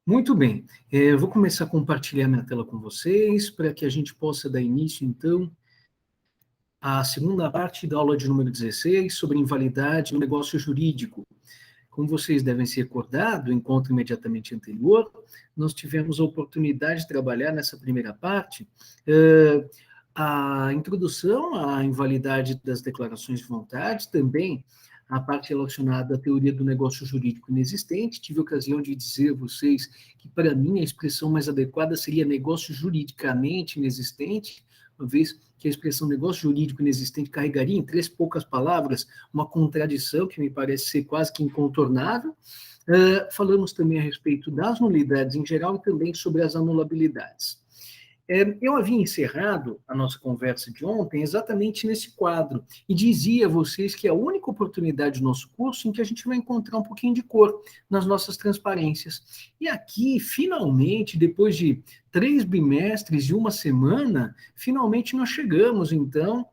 Muito bem, eu vou começar a compartilhar minha tela com vocês, para que a gente possa dar início, então, à segunda parte da aula de número 16, sobre invalidade no negócio jurídico. Como vocês devem se recordar do encontro imediatamente anterior, nós tivemos a oportunidade de trabalhar nessa primeira parte a introdução à invalidade das declarações de vontade, também a parte relacionada à teoria do negócio jurídico inexistente. Tive a ocasião de dizer a vocês que, para mim, a expressão mais adequada seria negócio juridicamente inexistente, uma vez que a expressão negócio jurídico inexistente carregaria em três poucas palavras uma contradição que me parece ser quase que incontornável. Falamos também a respeito das nulidades em geral e também sobre as anulabilidades. Eu havia encerrado a nossa conversa de ontem exatamente nesse quadro e dizia a vocês que é a única oportunidade do nosso curso em que a gente vai encontrar um pouquinho de cor nas nossas transparências. E aqui, finalmente, depois de 3 bimestres e 1 semana, finalmente nós chegamos, então,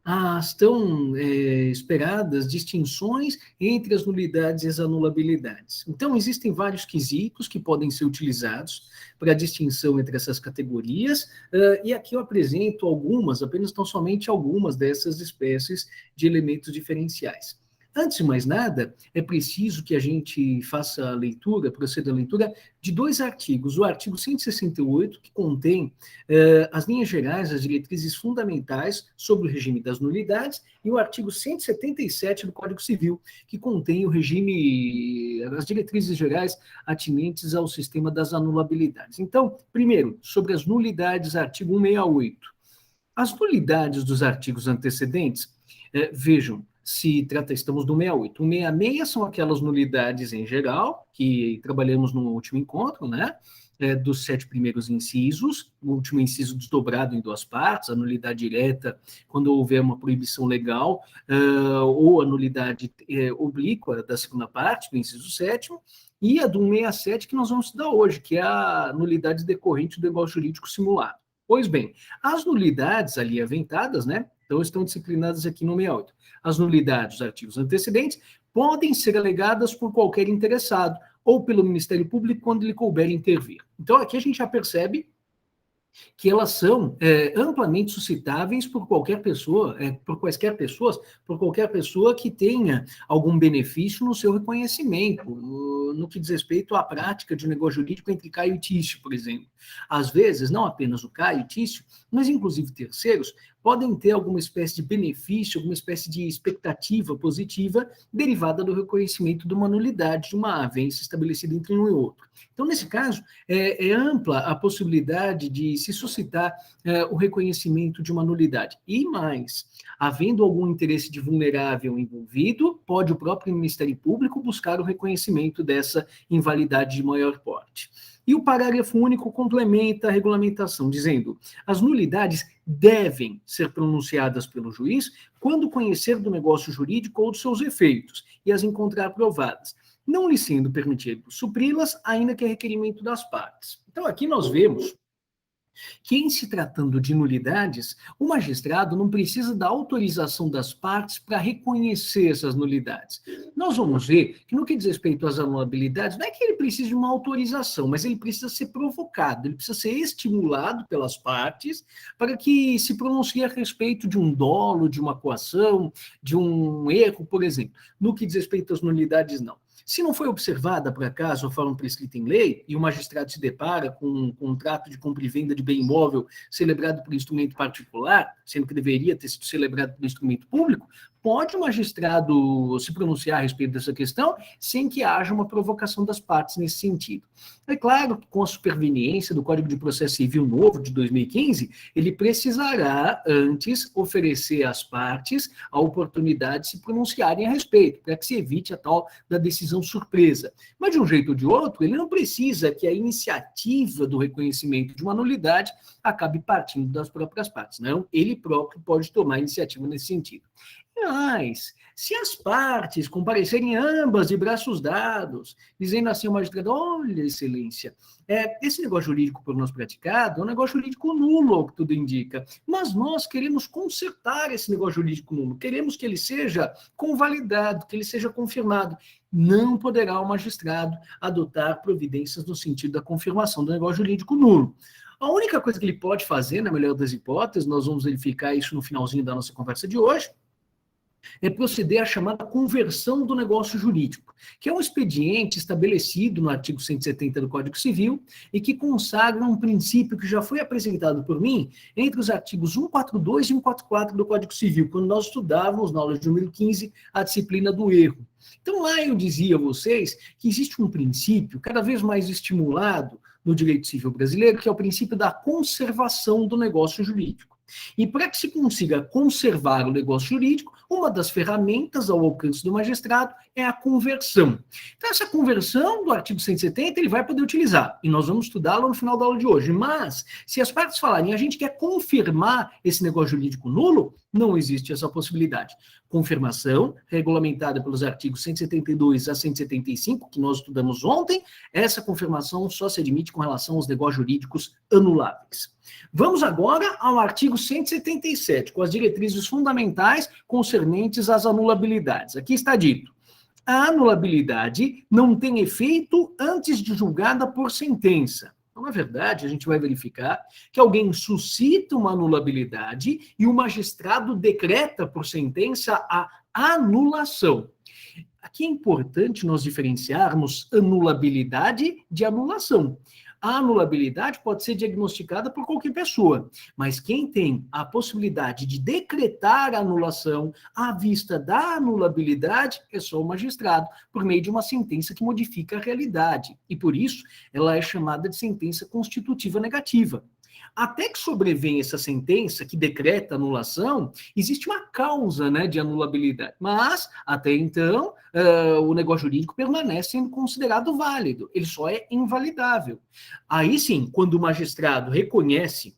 as tão esperadas distinções entre as nulidades e as anulabilidades. Então, existem vários quesitos que podem ser utilizados para a distinção entre essas categorias, e aqui eu apresento algumas, apenas tão somente algumas dessas espécies de elementos diferenciais. Antes de mais nada, é preciso que a gente faça a leitura, proceda a leitura de 2 artigos. O artigo 168, que contém as linhas gerais, as diretrizes fundamentais sobre o regime das nulidades, e o artigo 177 do Código Civil, que contém o regime, as diretrizes gerais atinentes ao sistema das anulabilidades. Então, primeiro, sobre as nulidades, artigo 168. As nulidades dos artigos antecedentes, vejam, se trata, estamos no 68. O 66 são aquelas nulidades em geral, que trabalhamos no último encontro, né? Dos 7 primeiros incisos, o último inciso desdobrado em 2 partes, a nulidade direta, quando houver uma proibição legal, ou a nulidade oblíqua da segunda parte, do inciso 7º, e a do 167 que nós vamos estudar hoje, que é a nulidade decorrente do negócio jurídico simulado. Pois bem, as nulidades ali aventadas, né? Então, estão disciplinadas aqui no 68. As nulidades dos artigos antecedentes podem ser alegadas por qualquer interessado ou pelo Ministério Público quando lhe couber intervir. Então, aqui a gente já percebe que elas são amplamente suscitáveis por qualquer pessoa, por quaisquer pessoas, por qualquer pessoa que tenha algum benefício no seu reconhecimento, no que diz respeito à prática de um negócio jurídico entre Caio e Tício, por exemplo. Às vezes, não apenas o Caio e Tício, mas inclusive terceiros, podem ter alguma espécie de benefício, alguma espécie de expectativa positiva derivada do reconhecimento de uma nulidade, de uma avença estabelecida entre um e outro. Então, nesse caso, é ampla a possibilidade de se suscitar o reconhecimento de uma nulidade. E mais, havendo algum interesse de vulnerável envolvido, pode o próprio Ministério Público buscar o reconhecimento dessa invalidade de maior porte. E o parágrafo único complementa a regulamentação, dizendo: as nulidades devem ser pronunciadas pelo juiz quando conhecer do negócio jurídico ou dos seus efeitos e as encontrar provadas, não lhe sendo permitido supri-las, ainda que a requerimento das partes. Então, aqui nós vemos que, em se tratando de nulidades, o magistrado não precisa da autorização das partes para reconhecer essas nulidades. Nós vamos ver que, no que diz respeito às anulabilidades, não é que ele precise de uma autorização, mas ele precisa ser provocado, ele precisa ser estimulado pelas partes para que se pronuncie a respeito de um dolo, de uma coação, de um erro, por exemplo. No que diz respeito às nulidades, não. Se não foi observada, por acaso, a forma prescrita em lei, e o magistrado se depara com um contrato de compra e venda de bem imóvel celebrado por instrumento particular, sendo que deveria ter sido celebrado por instrumento público, pode o magistrado se pronunciar a respeito dessa questão sem que haja uma provocação das partes nesse sentido. É claro que, com a superveniência do Código de Processo Civil novo de 2015, ele precisará antes oferecer às partes a oportunidade de se pronunciarem a respeito, para que se evite a tal da decisão surpresa. Mas, de um jeito ou de outro, ele não precisa que a iniciativa do reconhecimento de uma nulidade acabe partindo das próprias partes. Não, ele próprio pode tomar iniciativa nesse sentido. Mas, se as partes comparecerem ambas de braços dados, dizendo assim ao magistrado, olha, excelência, esse negócio jurídico por nós praticado é um negócio jurídico nulo, ao que tudo indica, mas nós queremos consertar esse negócio jurídico nulo, queremos que ele seja convalidado, que ele seja confirmado. Não poderá o magistrado adotar providências no sentido da confirmação do negócio jurídico nulo. A única coisa que ele pode fazer, na melhor das hipóteses, nós vamos verificar isso no finalzinho da nossa conversa de hoje, é proceder à chamada conversão do negócio jurídico, que é um expediente estabelecido no artigo 170 do Código Civil e que consagra um princípio que já foi apresentado por mim entre os artigos 142 e 144 do Código Civil, quando nós estudávamos na aula de número 15 a disciplina do erro. Então lá eu dizia a vocês que existe um princípio cada vez mais estimulado no direito civil brasileiro, que é o princípio da conservação do negócio jurídico. E para que se consiga conservar o negócio jurídico, uma das ferramentas ao alcance do magistrado é a conversão. Então, essa conversão do artigo 170 ele vai poder utilizar, e nós vamos estudá-la no final da aula de hoje. Mas, se as partes falarem, a gente quer confirmar esse negócio jurídico nulo, não existe essa possibilidade. Confirmação, regulamentada pelos artigos 172 a 175, que nós estudamos ontem, essa confirmação só se admite com relação aos negócios jurídicos anuláveis. Vamos agora ao artigo 177, com as diretrizes fundamentais concernentes às anulabilidades. Aqui está dito: a anulabilidade não tem efeito antes de julgada por sentença. Então, na verdade, a gente vai verificar que alguém suscita uma anulabilidade e o magistrado decreta por sentença a anulação. Aqui é importante nós diferenciarmos anulabilidade de anulação. A anulabilidade pode ser diagnosticada por qualquer pessoa, mas quem tem a possibilidade de decretar a anulação à vista da anulabilidade é só o magistrado, por meio de uma sentença que modifica a realidade. E por isso, ela é chamada de sentença constitutiva negativa. Até que sobrevenha essa sentença que decreta a anulação, existe uma causa, né, de anulabilidade. Mas, até então, o negócio jurídico permanece sendo considerado válido. Ele só é invalidável. Aí sim, quando o magistrado reconhece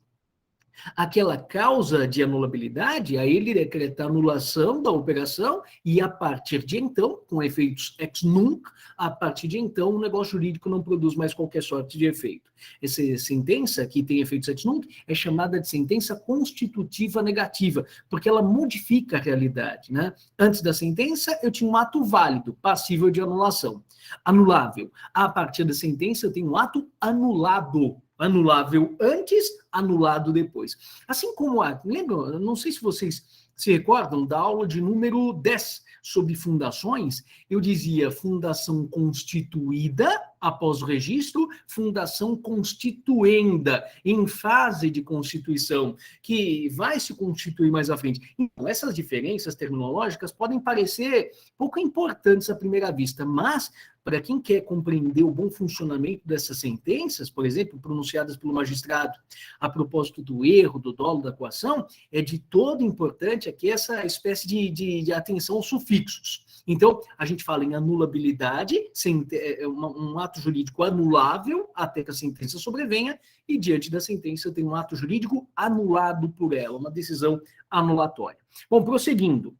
aquela causa de anulabilidade, aí ele decreta a anulação da operação e, a partir de então, com efeitos ex nunc, a partir de então, o negócio jurídico não produz mais qualquer sorte de efeito. Essa sentença, que tem efeitos ex nunc, é chamada de sentença constitutiva negativa, porque ela modifica a realidade, né? Antes da sentença, eu tinha um ato válido, passível de anulação. Anulável. A partir da sentença, eu tenho um ato anulado. Anulável antes, anulado depois. Assim como lembra, não sei se vocês se recordam da aula de número 10 sobre fundações, eu dizia fundação constituída após o registro, fundação constituenda, em fase de constituição, que vai se constituir mais à frente. Então, essas diferenças terminológicas podem parecer pouco importantes à primeira vista, mas para quem quer compreender o bom funcionamento dessas sentenças, por exemplo, pronunciadas pelo magistrado a propósito do erro, do dolo, da coação, é de todo importante aqui essa espécie de atenção aos sufixos. Então, a gente fala em anulabilidade, um ato jurídico anulável até que a sentença sobrevenha, e diante da sentença tem um ato jurídico anulado por ela, uma decisão anulatória. Bom, prosseguindo.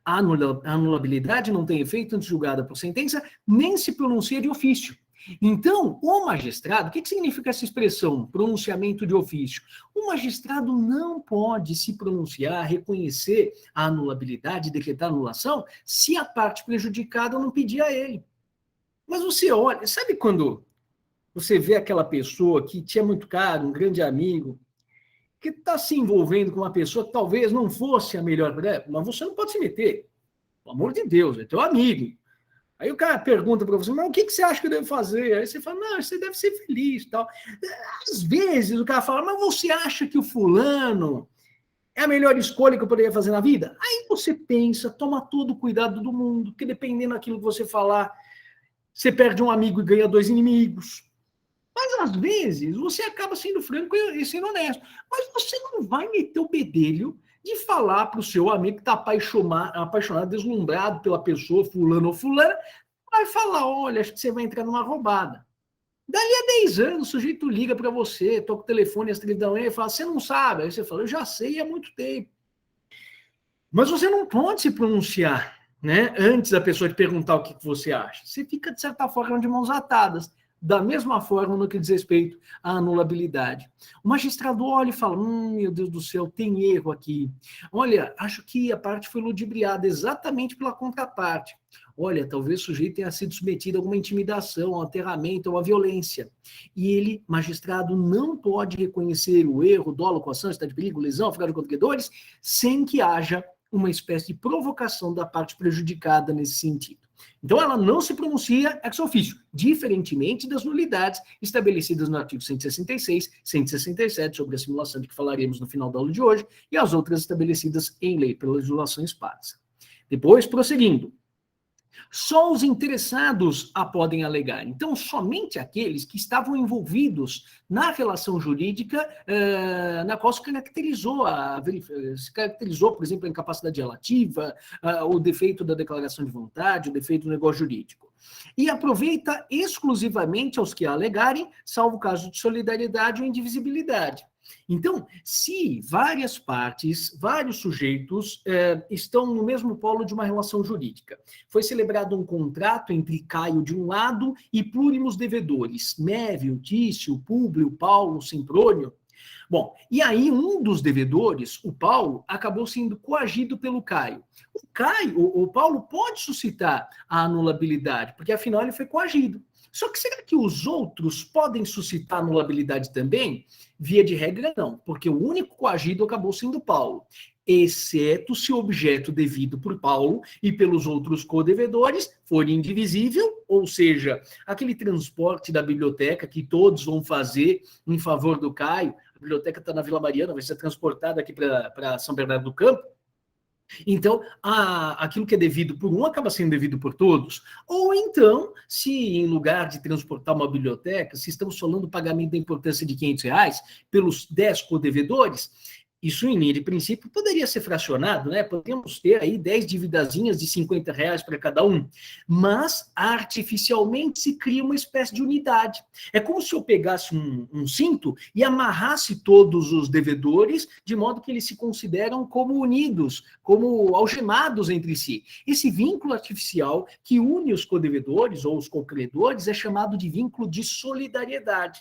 A anulabilidade não tem efeito antes julgada por sentença, nem se pronuncia de ofício. Então, o magistrado, o que significa essa expressão, pronunciamento de ofício? O magistrado não pode se pronunciar, reconhecer a anulabilidade, decretar a anulação, se a parte prejudicada não pedir a ele. Mas você olha, sabe quando você vê aquela pessoa que te é muito caro, um grande amigo, que está se envolvendo com uma pessoa que talvez não fosse a melhor para ela, mas você não pode se meter. Pelo amor de Deus, é teu amigo. Aí o cara pergunta para você, mas o que você acha que eu devo fazer? Aí você fala, não, você deve ser feliz e tal. Às vezes o cara fala, mas você acha que o fulano é a melhor escolha que eu poderia fazer na vida? Aí você pensa, toma todo o cuidado do mundo, porque dependendo daquilo que você falar, você perde um amigo e ganha dois inimigos. Mas, às vezes, você acaba sendo franco e sendo honesto. Mas você não vai meter o bedelho de falar para o seu amigo que está apaixonado, deslumbrado pela pessoa, fulano ou fulana, vai falar, olha, acho que você vai entrar numa roubada. Dali a 10 anos, o sujeito liga para você, toca o telefone às 3 da manhã e fala, você não sabe? Aí você fala, eu já sei há muito tempo. Mas você não pode se pronunciar, né, antes da pessoa te perguntar o que você acha. Você fica, de certa forma, de mãos atadas. Da mesma forma no que diz respeito à anulabilidade. O magistrado olha e fala, meu Deus do céu, tem erro aqui. Olha, acho que a parte foi ludibriada exatamente pela contraparte. Olha, talvez o sujeito tenha sido submetido a alguma intimidação, a um aterramento, a uma violência. E ele, magistrado, não pode reconhecer o erro, dolo, coação, estado de perigo, lesão, afogado contra credores, sem que haja uma espécie de provocação da parte prejudicada nesse sentido. Então, ela não se pronuncia ex officio, diferentemente das nulidades estabelecidas no artigo 166, 167, sobre a simulação de que falaremos no final da aula de hoje, e as outras estabelecidas em lei pela legislação esparsa. Depois, prosseguindo. Só os interessados a podem alegar. Então, somente aqueles que estavam envolvidos na relação jurídica na qual se caracterizou, por exemplo, a incapacidade relativa, o defeito da declaração de vontade, o defeito do negócio jurídico. E aproveita exclusivamente aos que a alegarem, salvo caso de solidariedade ou indivisibilidade. Então, se várias partes, vários sujeitos estão no mesmo polo de uma relação jurídica, foi celebrado um contrato entre Caio de um lado e plúrimos devedores, Mévio, Tício, Públio, Paulo, Semprônio. Bom, e aí um dos devedores, o Paulo, acabou sendo coagido pelo Caio. O Paulo pode suscitar a anulabilidade, porque afinal ele foi coagido. Só que será que os outros podem suscitar anulabilidade também? Via de regra, não, porque o único coagido acabou sendo Paulo, exceto se o objeto devido por Paulo e pelos outros codevedores for indivisível, ou seja, aquele transporte da biblioteca que todos vão fazer em favor do Caio, a biblioteca está na Vila Mariana, vai ser transportada aqui para São Bernardo do Campo. Então, aquilo que é devido por um acaba sendo devido por todos. Ou então, se em lugar de transportar uma biblioteca, se estamos falando do pagamento da importância de R$500 pelos 10 codevedores, isso, em linha de princípio, poderia ser fracionado, né? Podemos ter aí 10 dívidazinhas de R$50 para cada um, mas artificialmente se cria uma espécie de unidade. É como se eu pegasse um cinto e amarrasse todos os devedores, de modo que eles se consideram como unidos, como algemados entre si. Esse vínculo artificial que une os codevedores ou os cocredores é chamado de vínculo de solidariedade.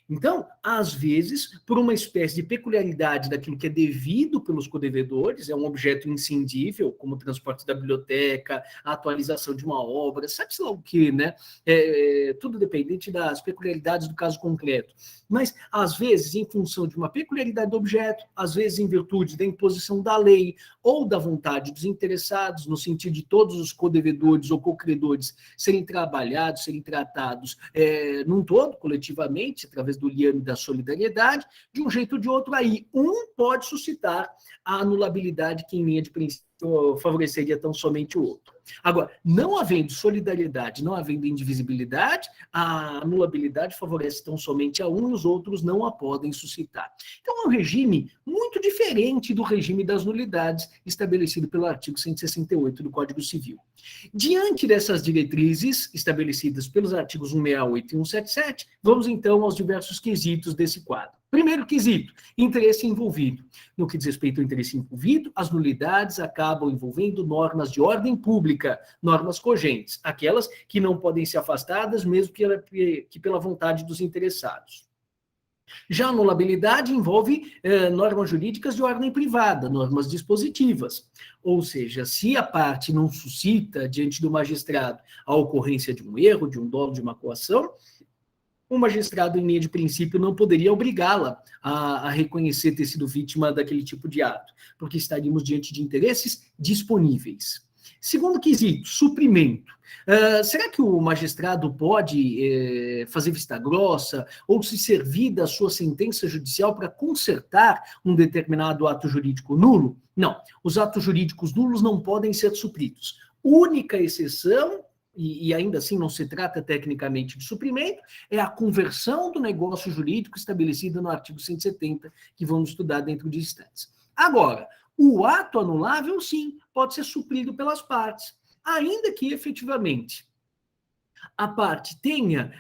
Então, às vezes, por uma espécie de peculiaridade daquilo que é devido pelos codevedores, é um objeto inscindível, como o transporte da biblioteca, a atualização de uma obra, sabe-se lá o quê, né? Tudo dependente das peculiaridades do caso concreto. Mas, às vezes, em função de uma peculiaridade do objeto, às vezes em virtude da imposição da lei ou da vontade dos interessados, no sentido de todos os codevedores ou cocredores serem trabalhados, serem tratados num todo, coletivamente, através do liame da solidariedade, de um jeito ou de outro, aí um pode suscitar a anulabilidade que, em linha de princípio, favoreceria tão somente o outro. Agora, não havendo solidariedade, não havendo indivisibilidade, a anulabilidade favorece tão somente a um e os outros não a podem suscitar. Então, é um regime muito diferente do regime das nulidades estabelecido pelo artigo 168 do Código Civil. Diante dessas diretrizes estabelecidas pelos artigos 168 e 177, vamos então aos diversos quesitos desse quadro. Primeiro quesito, interesse envolvido. No que diz respeito ao interesse envolvido, as nulidades acabam envolvendo normas de ordem pública, normas cogentes, aquelas que não podem ser afastadas mesmo que pela vontade dos interessados. Já a anulabilidade envolve normas jurídicas de ordem privada, normas dispositivas. Ou seja, se a parte não suscita, diante do magistrado, a ocorrência de um erro, de um dolo, de uma coação, o magistrado, em linha de princípio, não poderia obrigá-la a reconhecer ter sido vítima daquele tipo de ato, porque estaríamos diante de interesses disponíveis. Segundo quesito, suprimento. Será que o magistrado pode fazer vista grossa ou se servir da sua sentença judicial para consertar um determinado ato jurídico nulo? Não, os atos jurídicos nulos não podem ser supridos. Única exceção, e ainda assim não se trata tecnicamente de suprimento, é a conversão do negócio jurídico estabelecida no artigo 170, que vamos estudar dentro de instantes. Agora, o ato anulável, sim, pode ser suprido pelas partes, ainda que efetivamente a parte tenha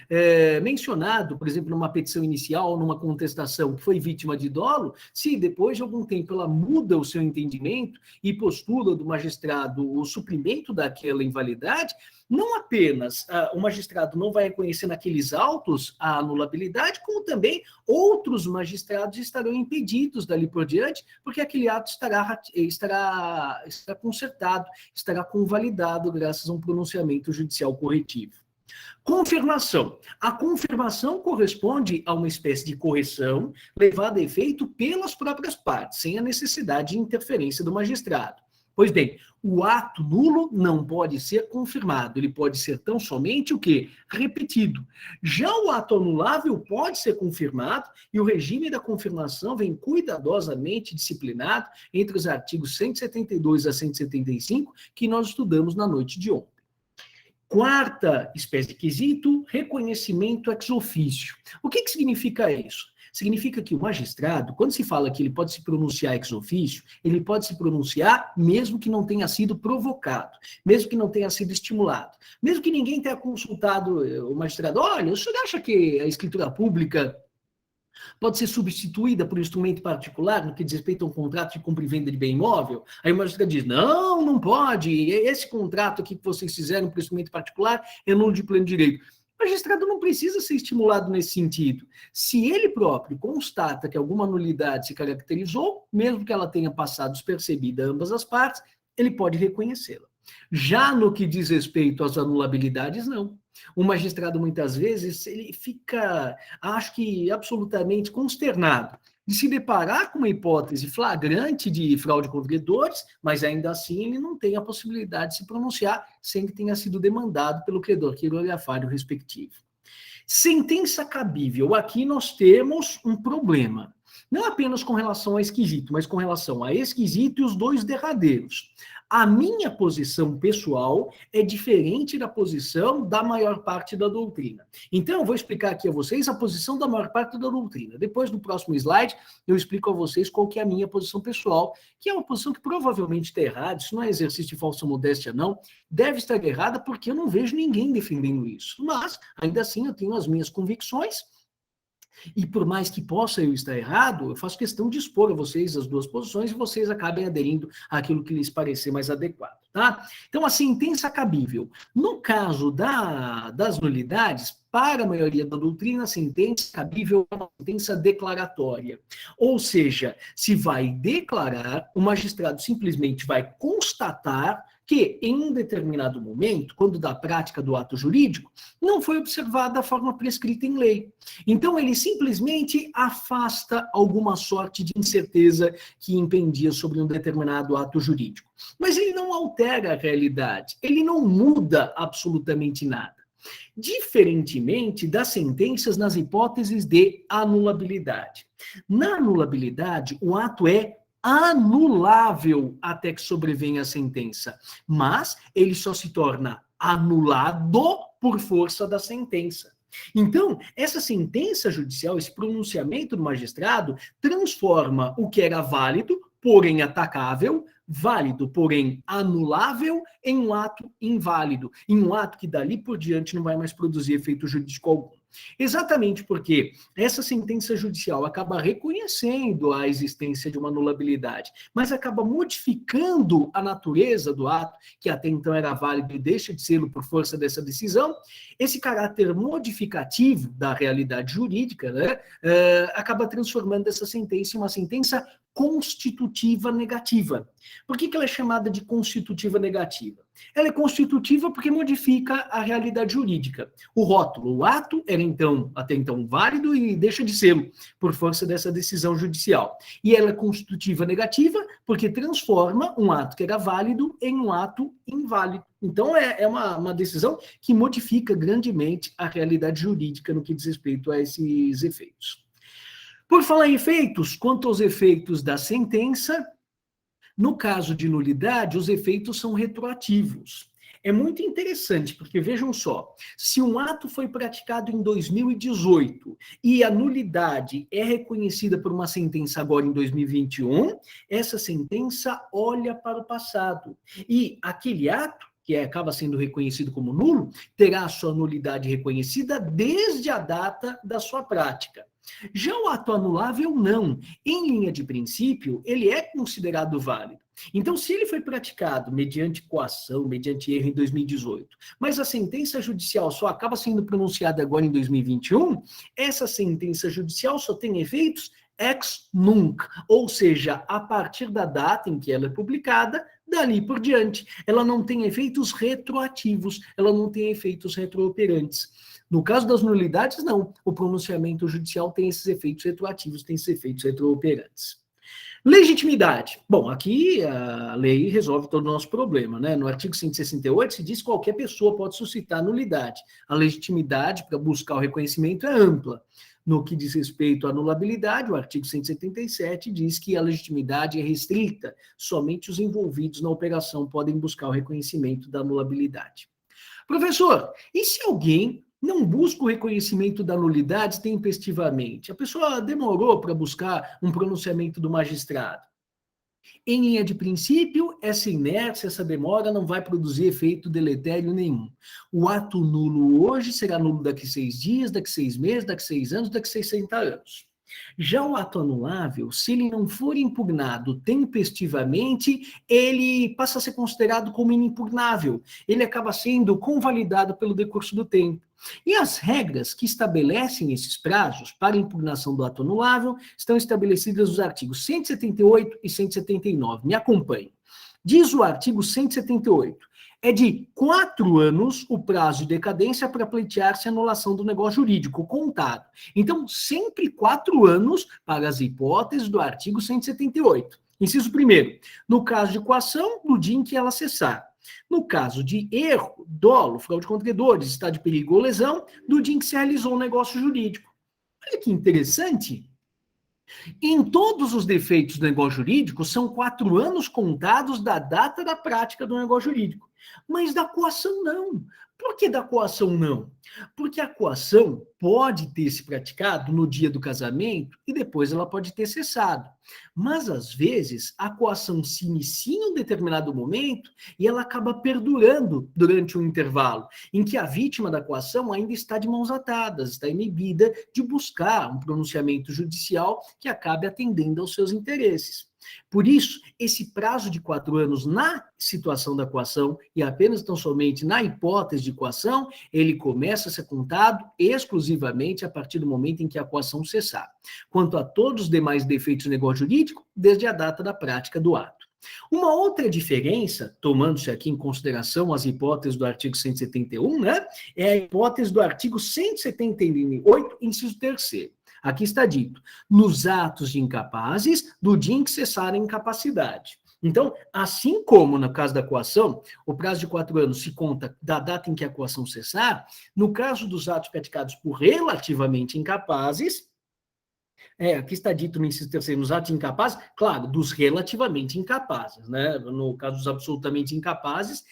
mencionado, por exemplo, numa petição inicial, numa contestação, que foi vítima de dolo, se depois de algum tempo ela muda o seu entendimento e postula do magistrado o suprimento daquela invalidade, não apenas o magistrado não vai reconhecer naqueles autos a anulabilidade, como também outros magistrados estarão impedidos dali por diante, porque aquele ato estará consertado, estará convalidado graças a um pronunciamento judicial corretivo. Confirmação. A confirmação corresponde a uma espécie de correção levada a efeito pelas próprias partes, sem a necessidade de interferência do magistrado. Pois bem, o ato nulo não pode ser confirmado, ele pode ser tão somente o quê? Repetido. Já o ato anulável pode ser confirmado e o regime da confirmação vem cuidadosamente disciplinado entre os artigos 172 a 175 que nós estudamos na noite de ontem. Quarta espécie de quesito, reconhecimento ex officio. O que significa isso? Significa que o magistrado, quando se fala que ele pode se pronunciar ex officio, ele pode se pronunciar mesmo que não tenha sido provocado, mesmo que não tenha sido estimulado, mesmo que ninguém tenha consultado o magistrado. Olha, o senhor acha que a escritura pública pode ser substituída por um instrumento particular no que diz respeito a um contrato de compra e venda de bem imóvel? Aí o magistrado diz, não, não pode, esse contrato aqui que vocês fizeram por instrumento particular é nulo de pleno direito. O magistrado não precisa ser estimulado nesse sentido. Se ele próprio constata que alguma nulidade se caracterizou, mesmo que ela tenha passado despercebida a ambas as partes, ele pode reconhecê-la. Já no que diz respeito às anulabilidades, não. O magistrado, muitas vezes, ele fica, acho que, absolutamente consternado de se deparar com uma hipótese flagrante de fraude com credores, mas ainda assim ele não tem a possibilidade de se pronunciar sem que tenha sido demandado pelo credor quirografário respectivo. Sentença cabível. Aqui nós temos um problema. Não apenas com relação a esquisito, mas com relação a esquisito e os dois derradeiros. A minha posição pessoal é diferente da posição da maior parte da doutrina. Então, eu vou explicar aqui a vocês a posição da maior parte da doutrina. Depois, no próximo slide, eu explico a vocês qual que é a minha posição pessoal, que é uma posição que provavelmente está errada, isso não é exercício de falsa modéstia, não. Deve estar errada porque eu não vejo ninguém defendendo isso. Mas, ainda assim, eu tenho as minhas convicções. E por mais que possa eu estar errado, eu faço questão de expor a vocês as duas posições e vocês acabem aderindo àquilo que lhes parecer mais adequado, tá? Então, a sentença cabível. No caso das nulidades, para a maioria da doutrina, a sentença cabível é uma sentença declaratória. Ou seja, se vai declarar, o magistrado simplesmente vai constatar que, em um determinado momento, quando da prática do ato jurídico, não foi observada a forma prescrita em lei. Então, ele simplesmente afasta alguma sorte de incerteza que impendia sobre um determinado ato jurídico. Mas ele não altera a realidade, ele não muda absolutamente nada. Diferentemente das sentenças nas hipóteses de anulabilidade. Na anulabilidade, o ato é anulável até que sobrevenha a sentença, mas ele só se torna anulado por força da sentença. Então, essa sentença judicial, esse pronunciamento do magistrado, transforma o que era válido, porém atacável, válido, porém anulável, em um ato inválido, em um ato que dali por diante não vai mais produzir efeito jurídico algum. Exatamente porque essa sentença judicial acaba reconhecendo a existência de uma anulabilidade, mas acaba modificando a natureza do ato, que até então era válido e deixa de ser por força dessa decisão. Esse caráter modificativo da realidade jurídica, né, acaba transformando essa sentença em uma sentença constitutiva negativa. Por que ela é chamada de constitutiva negativa? Ela é constitutiva porque modifica a realidade jurídica. O rótulo, o ato, era então, até então válido e deixa de ser por força dessa decisão judicial. E ela é constitutiva negativa porque transforma um ato que era válido em um ato inválido. Então, é uma decisão que modifica grandemente a realidade jurídica no que diz respeito a esses efeitos. Por falar em efeitos, quanto aos efeitos da sentença, no caso de nulidade, os efeitos são retroativos. É muito interessante, porque vejam só, se um ato foi praticado em 2018 e a nulidade é reconhecida por uma sentença agora em 2021, essa sentença olha para o passado. E aquele ato que acaba sendo reconhecido como nulo, terá a sua nulidade reconhecida desde a data da sua prática. Já o ato anulável, não. Em linha de princípio, ele é considerado válido. Então, se ele foi praticado mediante coação, mediante erro em 2018, mas a sentença judicial só acaba sendo pronunciada agora em 2021, essa sentença judicial só tem efeitos ex nunc, ou seja, a partir da data em que ela é publicada, dali por diante. Ela não tem efeitos retroativos, ela não tem efeitos retrooperantes. No caso das nulidades, não. O pronunciamento judicial tem esses efeitos retroativos, tem esses efeitos retrooperantes. Legitimidade. Bom, aqui a lei resolve todo o nosso problema, né? No artigo 168 se diz que qualquer pessoa pode suscitar nulidade. A legitimidade para buscar o reconhecimento é ampla. No que diz respeito à anulabilidade, o artigo 177 diz que a legitimidade é restrita. Somente os envolvidos na operação podem buscar o reconhecimento da anulabilidade. Professor, e se alguém não busca o reconhecimento da nulidade tempestivamente? A pessoa demorou para buscar um pronunciamento do magistrado. Em linha de princípio, essa inércia, essa demora não vai produzir efeito deletério nenhum. O ato nulo hoje será nulo daqui 6 dias, daqui 6 meses, daqui 6 anos, daqui 60 anos. Já o ato anulável, se ele não for impugnado tempestivamente, ele passa a ser considerado como inimpugnável. Ele acaba sendo convalidado pelo decurso do tempo. E as regras que estabelecem esses prazos para impugnação do ato anulável estão estabelecidas nos artigos 178 e 179. Me acompanhe. Diz o artigo 178. É de 4 anos o prazo de decadência para pleitear-se a anulação do negócio jurídico contado. Então, sempre 4 anos para as hipóteses do artigo 178. Inciso 1º, no caso de coação, no dia em que ela cessar. No caso de erro, dolo, fraude contra credores, estado de perigo ou lesão, no dia em que se realizou o negócio jurídico. Olha que interessante. Em todos os defeitos do negócio jurídico, são 4 anos contados da data da prática do negócio jurídico. Mas da coação, não. Por que da coação, não? Porque a coação pode ter se praticado no dia do casamento e depois ela pode ter cessado. Mas, às vezes, a coação se inicia em um determinado momento e ela acaba perdurando durante um intervalo, em que a vítima da coação ainda está de mãos atadas, está inibida de buscar um pronunciamento judicial que acabe atendendo aos seus interesses. Por isso, esse prazo de 4 anos na situação da coação e apenas tão somente na hipótese de coação, ele começa a ser contado exclusivamente a partir do momento em que a coação cessar. Quanto a todos os demais defeitos do negócio jurídico, desde a data da prática do ato. Uma outra diferença, tomando-se aqui em consideração as hipóteses do artigo 171, né, é a hipótese do artigo 178, inciso 3º. Aqui está dito, nos atos de incapazes, do dia em que cessar a incapacidade. Então, assim como no caso da coação, o prazo de 4 anos se conta da data em que a coação cessar, no caso dos atos praticados por relativamente incapazes, aqui está dito no inciso 3º, nos atos incapazes, claro, dos relativamente incapazes, né? No caso dos absolutamente incapazes,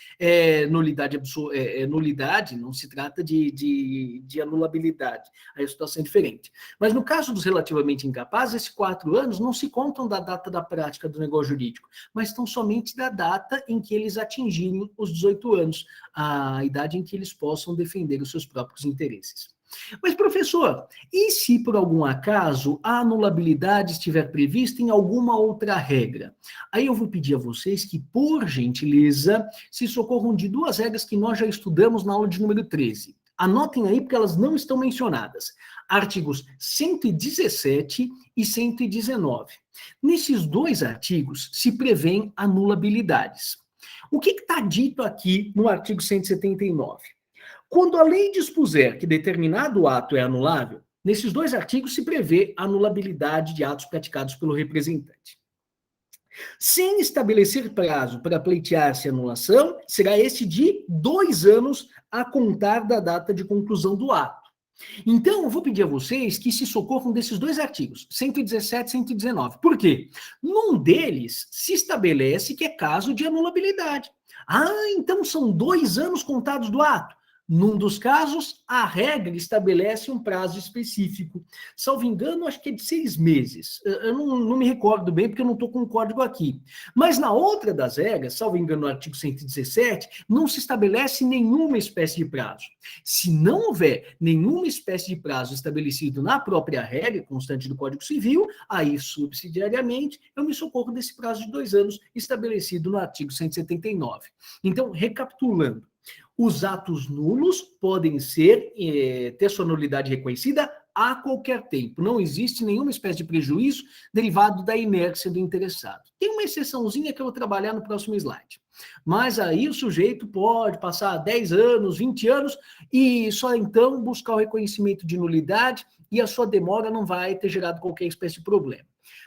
nulidade, não se trata de anulabilidade, aí a situação é diferente. Mas no caso dos relativamente incapazes, esses 4 anos não se contam da data da prática do negócio jurídico, mas estão somente da data em que eles atingirem os 18 anos, a idade em que eles possam defender os seus próprios interesses. Mas, professor, e se por algum acaso a anulabilidade estiver prevista em alguma outra regra? Aí eu vou pedir a vocês que, por gentileza, se socorram de 2 regras que nós já estudamos na aula de número 13. Anotem aí porque elas não estão mencionadas. Artigos 117 e 119. Nesses 2 artigos se prevêem anulabilidades. O que está dito aqui no artigo 179? Quando a lei dispuser que determinado ato é anulável, nesses 2 artigos se prevê a anulabilidade de atos praticados pelo representante. Sem estabelecer prazo para pleitear-se a anulação, será este de 2 anos a contar da data de conclusão do ato. Então, eu vou pedir a vocês que se socorram desses 2 artigos, 117 e 119. Por quê? Num deles se estabelece que é caso de anulabilidade. Ah, então são 2 anos contados do ato. Num dos casos, a regra estabelece um prazo específico. Salvo engano, acho que é de 6 meses. Eu não me recordo bem, porque eu não estou com o código aqui. Mas na outra das regras, salvo engano, no artigo 117, não se estabelece nenhuma espécie de prazo. Se não houver nenhuma espécie de prazo estabelecido na própria regra constante do Código Civil, aí, subsidiariamente, eu me socorro desse prazo de 2 anos estabelecido no artigo 179. Então, recapitulando, os atos nulos podem ter sua nulidade reconhecida a qualquer tempo. Não existe nenhuma espécie de prejuízo derivado da inércia do interessado. Tem uma exceçãozinha que eu vou trabalhar no próximo slide. Mas aí o sujeito pode passar 10 anos, 20 anos e só então buscar o reconhecimento de nulidade e a sua demora não vai ter gerado qualquer espécie de problema.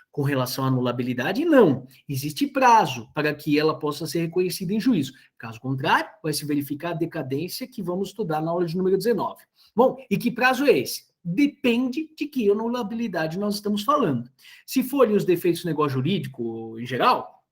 Com relação à anulabilidade, não. Existe prazo para que ela possa ser reconhecida em juízo. Caso contrário, vai se verificar a decadência que vamos estudar na aula de número 19. Bom, e que prazo é esse? Depende de que anulabilidade nós estamos falando. Se forem os defeitos do negócio jurídico em geral,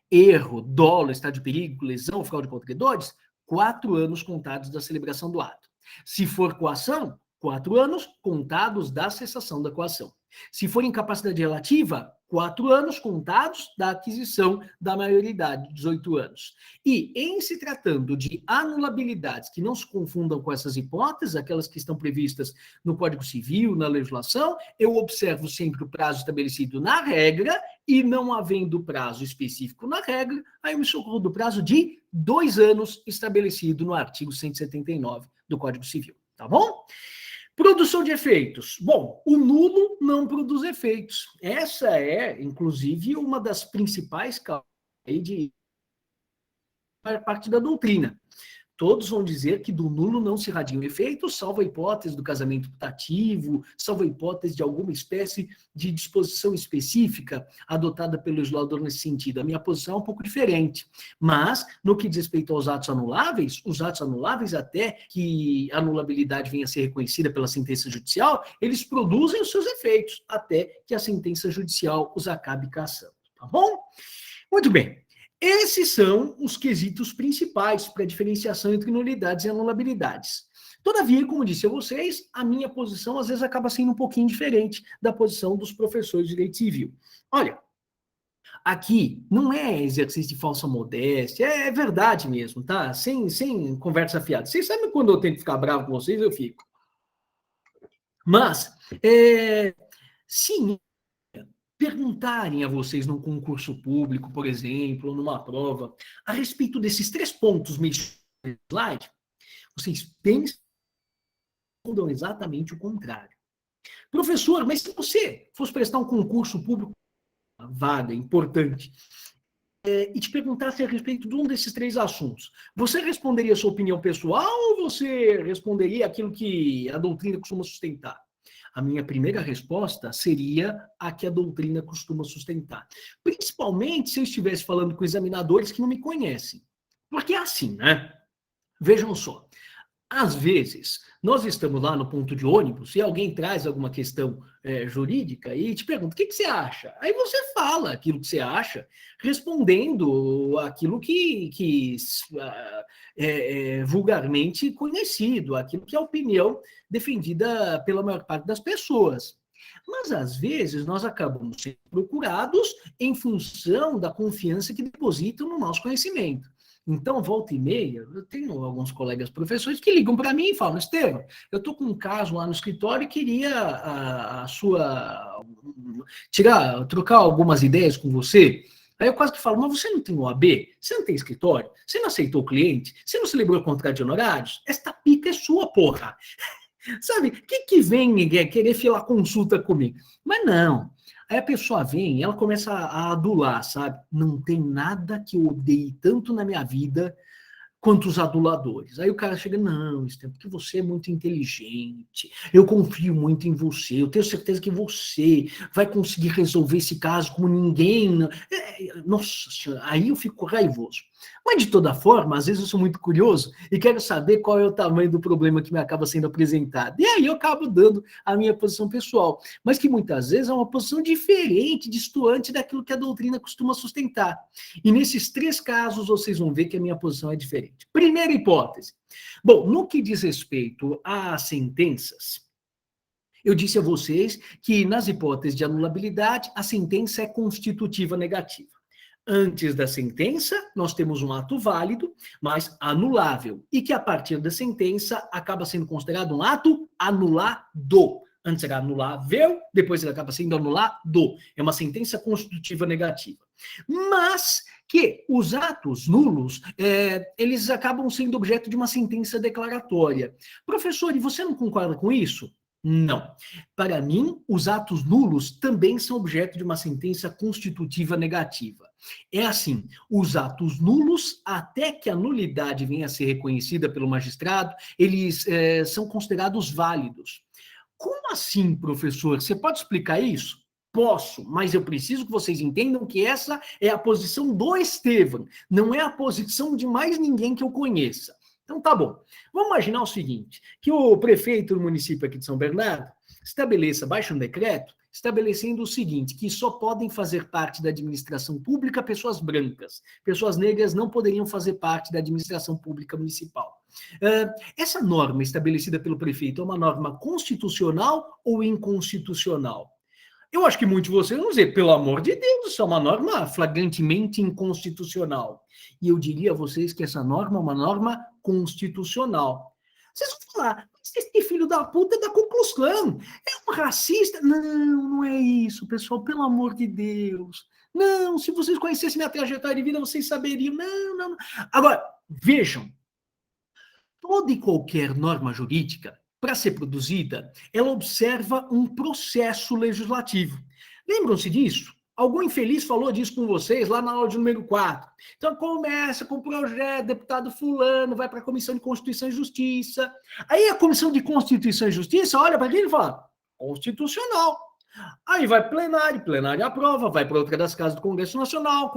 erro, dolo, estado de perigo, lesão, fraude contra credores, 4 anos contados da celebração do ato. Se for coação, 4 anos contados da cessação da coação. Se for incapacidade relativa, 4 anos contados da aquisição da maioridade, 18 anos. E, em se tratando de anulabilidades que não se confundam com essas hipóteses, aquelas que estão previstas no Código Civil, na legislação, eu observo sempre o prazo estabelecido na regra e, não havendo prazo específico na regra, aí eu me socorro do prazo de 2 anos estabelecido no artigo 179 do Código Civil. Tá bom? Produção de efeitos. Bom, o nulo não produz efeitos. Essa é, inclusive, uma das principais causas de parte da doutrina. Todos vão dizer que do nulo não se irradiam efeitos, salvo a hipótese do casamento putativo, salvo a hipótese de alguma espécie de disposição específica adotada pelo legislador nesse sentido. A minha posição é um pouco diferente. Mas, no que diz respeito aos atos anuláveis, os atos anuláveis, até que a anulabilidade venha a ser reconhecida pela sentença judicial, eles produzem os seus efeitos, até que a sentença judicial os acabe cassando. Tá bom? Muito bem. Esses são os quesitos principais para a diferenciação entre nulidades e anulabilidades. Todavia, como disse a vocês, a minha posição às vezes acaba sendo um pouquinho diferente da posição dos professores de direito civil. Olha, aqui não é exercício de falsa modéstia, é verdade mesmo, tá? Sem conversa fiada. Vocês sabem quando eu tenho que ficar bravo com vocês, eu fico. Mas, sim, perguntarem a vocês num concurso público, por exemplo, ou numa prova, a respeito desses 3 pontos mencionados no slide, vocês pensam exatamente o contrário. Professor, mas se você fosse prestar um concurso público, uma vaga importante, e te perguntasse a respeito de um desses 3 assuntos, você responderia a sua opinião pessoal ou você responderia aquilo que a doutrina costuma sustentar? A minha primeira resposta seria a que a doutrina costuma sustentar. Principalmente se eu estivesse falando com examinadores que não me conhecem. Porque é assim, né? Vejam só. Às vezes, nós estamos lá no ponto de ônibus e alguém traz alguma questão jurídica e te pergunta, o que você acha? Aí você fala aquilo que você acha, respondendo aquilo que é vulgarmente conhecido, aquilo que é a opinião defendida pela maior parte das pessoas. Mas, às vezes, nós acabamos sendo procurados em função da confiança que depositam no nosso conhecimento. Então, volta e meia, eu tenho alguns colegas professores que ligam para mim e falam, Estevam, eu estou com um caso lá no escritório e queria trocar algumas ideias com você. Aí eu quase que falo, mas você não tem OAB? Você não tem escritório? Você não aceitou o cliente? Você não celebrou o contrato de honorários? Esta pica é sua, porra! Sabe, que vem querer filar consulta comigo? Mas não. Aí a pessoa vem, ela começa a adular, sabe? Não tem nada que eu odeie tanto na minha vida quanto os aduladores. Aí o cara chega, não, Estevam, porque você é muito inteligente, eu confio muito em você, eu tenho certeza que você vai conseguir resolver esse caso como ninguém. Nossa senhora, aí eu fico raivoso. Mas, de toda forma, às vezes eu sou muito curioso e quero saber qual é o tamanho do problema que me acaba sendo apresentado. E aí eu acabo dando a minha posição pessoal, mas que muitas vezes é uma posição diferente, distoante daquilo que a doutrina costuma sustentar. E nesses 3 casos, vocês vão ver que a minha posição é diferente. gente. Primeira hipótese. Bom, no que diz respeito às sentenças, eu disse a vocês que nas hipóteses de anulabilidade, a sentença é constitutiva negativa. Antes da sentença, nós temos um ato válido, mas anulável, e que a partir da sentença acaba sendo considerado um ato anulado. Antes era anulável, depois ele acaba sendo anulado. É uma sentença constitutiva negativa. Mas que os atos nulos, eles acabam sendo objeto de uma sentença declaratória. Professor, e você não concorda com isso? Não. Para mim, os atos nulos também são objeto de uma sentença constitutiva negativa. É assim, os atos nulos, até que a nulidade venha a ser reconhecida pelo magistrado, eles são considerados válidos. Como assim, professor? Você pode explicar isso? Posso, mas eu preciso que vocês entendam que essa é a posição do Estevam, não é a posição de mais ninguém que eu conheça. Então, tá bom. Vamos imaginar o seguinte, que o prefeito do município aqui de São Bernardo baixe um decreto estabelecendo o seguinte, que só podem fazer parte da administração pública pessoas brancas. Pessoas negras não poderiam fazer parte da administração pública municipal. Essa norma estabelecida pelo prefeito é uma norma constitucional ou inconstitucional? Eu acho que muitos de vocês vão dizer, pelo amor de Deus, isso é uma norma flagrantemente inconstitucional. E eu diria a vocês que essa norma é uma norma constitucional. Vocês vão falar, esse filho da puta é da Ku Klux Klan, é um racista. Não, não é isso, pessoal, pelo amor de Deus. Não, se vocês conhecessem minha trajetória de vida, vocês saberiam. Não, não, não. Agora, vejam, toda e qualquer norma jurídica, para ser produzida, ela observa um processo legislativo. Lembram-se disso? Algum infeliz falou disso com vocês lá na aula de número 4. Então, começa com o projeto, deputado fulano, vai para a Comissão de Constituição e Justiça. Aí a Comissão de Constituição e Justiça olha para aquilo e fala, constitucional. Aí vai plenário, plenário aprova, vai para outra das casas do Congresso Nacional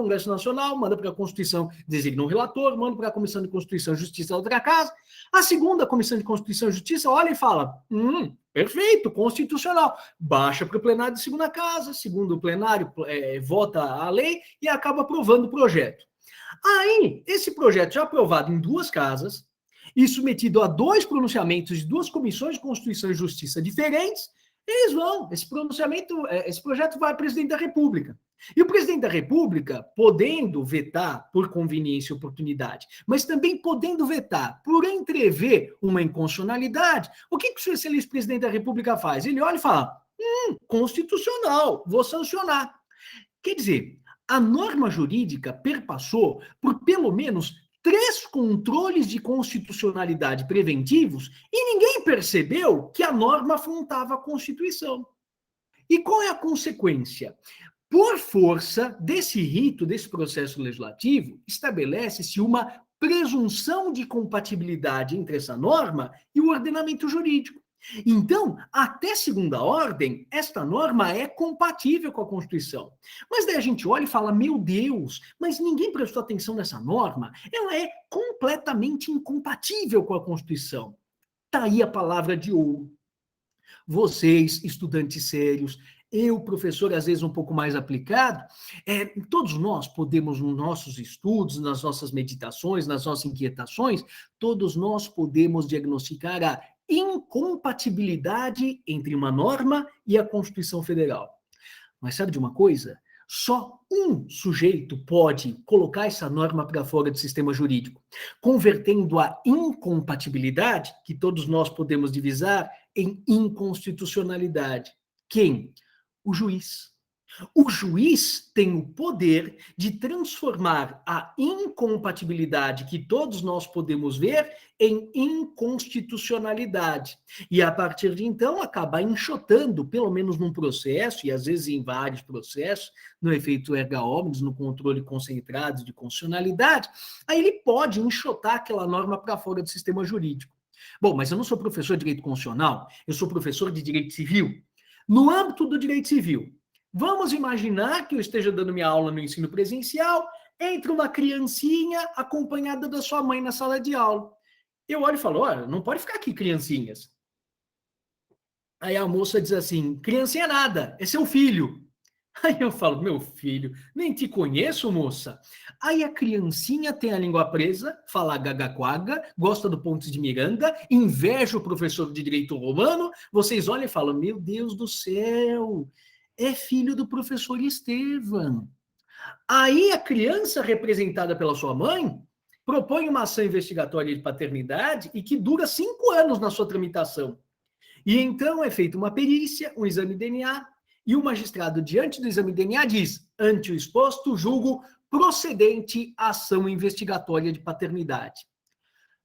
manda para a Constituição, designa um relator, manda para a Comissão de Constituição e Justiça da outra casa. A segunda Comissão de Constituição e Justiça olha e fala, perfeito, constitucional. Baixa para o plenário de segunda casa, segundo plenário vota a lei e acaba aprovando o projeto. Aí, esse projeto já aprovado em duas casas e submetido a 2 pronunciamentos de 2 comissões de Constituição e Justiça diferentes, esse projeto vai ao presidente da República. E o presidente da República, podendo vetar por conveniência e oportunidade, mas também podendo vetar por entrever uma inconstitucionalidade, o que o excelente presidente da República faz? Ele olha e fala, constitucional, vou sancionar. Quer dizer, a norma jurídica perpassou por pelo menos 3 controles de constitucionalidade preventivos e ninguém percebeu que a norma afrontava a Constituição. E qual é a consequência? Por força desse rito, desse processo legislativo, estabelece-se uma presunção de compatibilidade entre essa norma e o ordenamento jurídico. Então, até segunda ordem, esta norma é compatível com a Constituição. Mas daí a gente olha e fala, meu Deus, mas ninguém prestou atenção nessa norma, ela é completamente incompatível com a Constituição. Está aí a palavra de ouro. Vocês, estudantes sérios, eu, professor, às vezes um pouco mais aplicado, todos nós podemos, nos nossos estudos, nas nossas meditações, nas nossas inquietações, todos nós podemos diagnosticar a incompatibilidade entre uma norma e a Constituição Federal. Mas sabe de uma coisa? Só um sujeito pode colocar essa norma para fora do sistema jurídico, convertendo a incompatibilidade, que todos nós podemos divisar, em inconstitucionalidade. Quem? O juiz. O juiz tem o poder de transformar a incompatibilidade que todos nós podemos ver em inconstitucionalidade. E, a partir de então, acabar enxotando, pelo menos num processo, e às vezes em vários processos, no efeito erga omnes, no controle concentrado de constitucionalidade, aí ele pode enxotar aquela norma para fora do sistema jurídico. Bom, mas eu não sou professor de direito constitucional, eu sou professor de direito civil. No âmbito do direito civil, vamos imaginar que eu esteja dando minha aula no ensino presencial, entra uma criancinha acompanhada da sua mãe na sala de aula. Eu olho e falo, olha, não pode ficar aqui, criancinhas. Aí a moça diz assim, criancinha nada, é seu filho. Aí eu falo, meu filho, nem te conheço, moça. Aí a criancinha tem a língua presa, fala gaga-quaga, gosta do Pontes de Miranda, inveja o professor de direito romano. Vocês olham e falam, meu Deus do céu, é filho do professor Estevam. Aí a criança, representada pela sua mãe, propõe uma ação investigatória de paternidade e que dura 5 anos na sua tramitação. E então é feita uma perícia, um exame de DNA, e o magistrado, diante do exame de DNA, diz: ante o exposto, julgo procedente a ação investigatória de paternidade.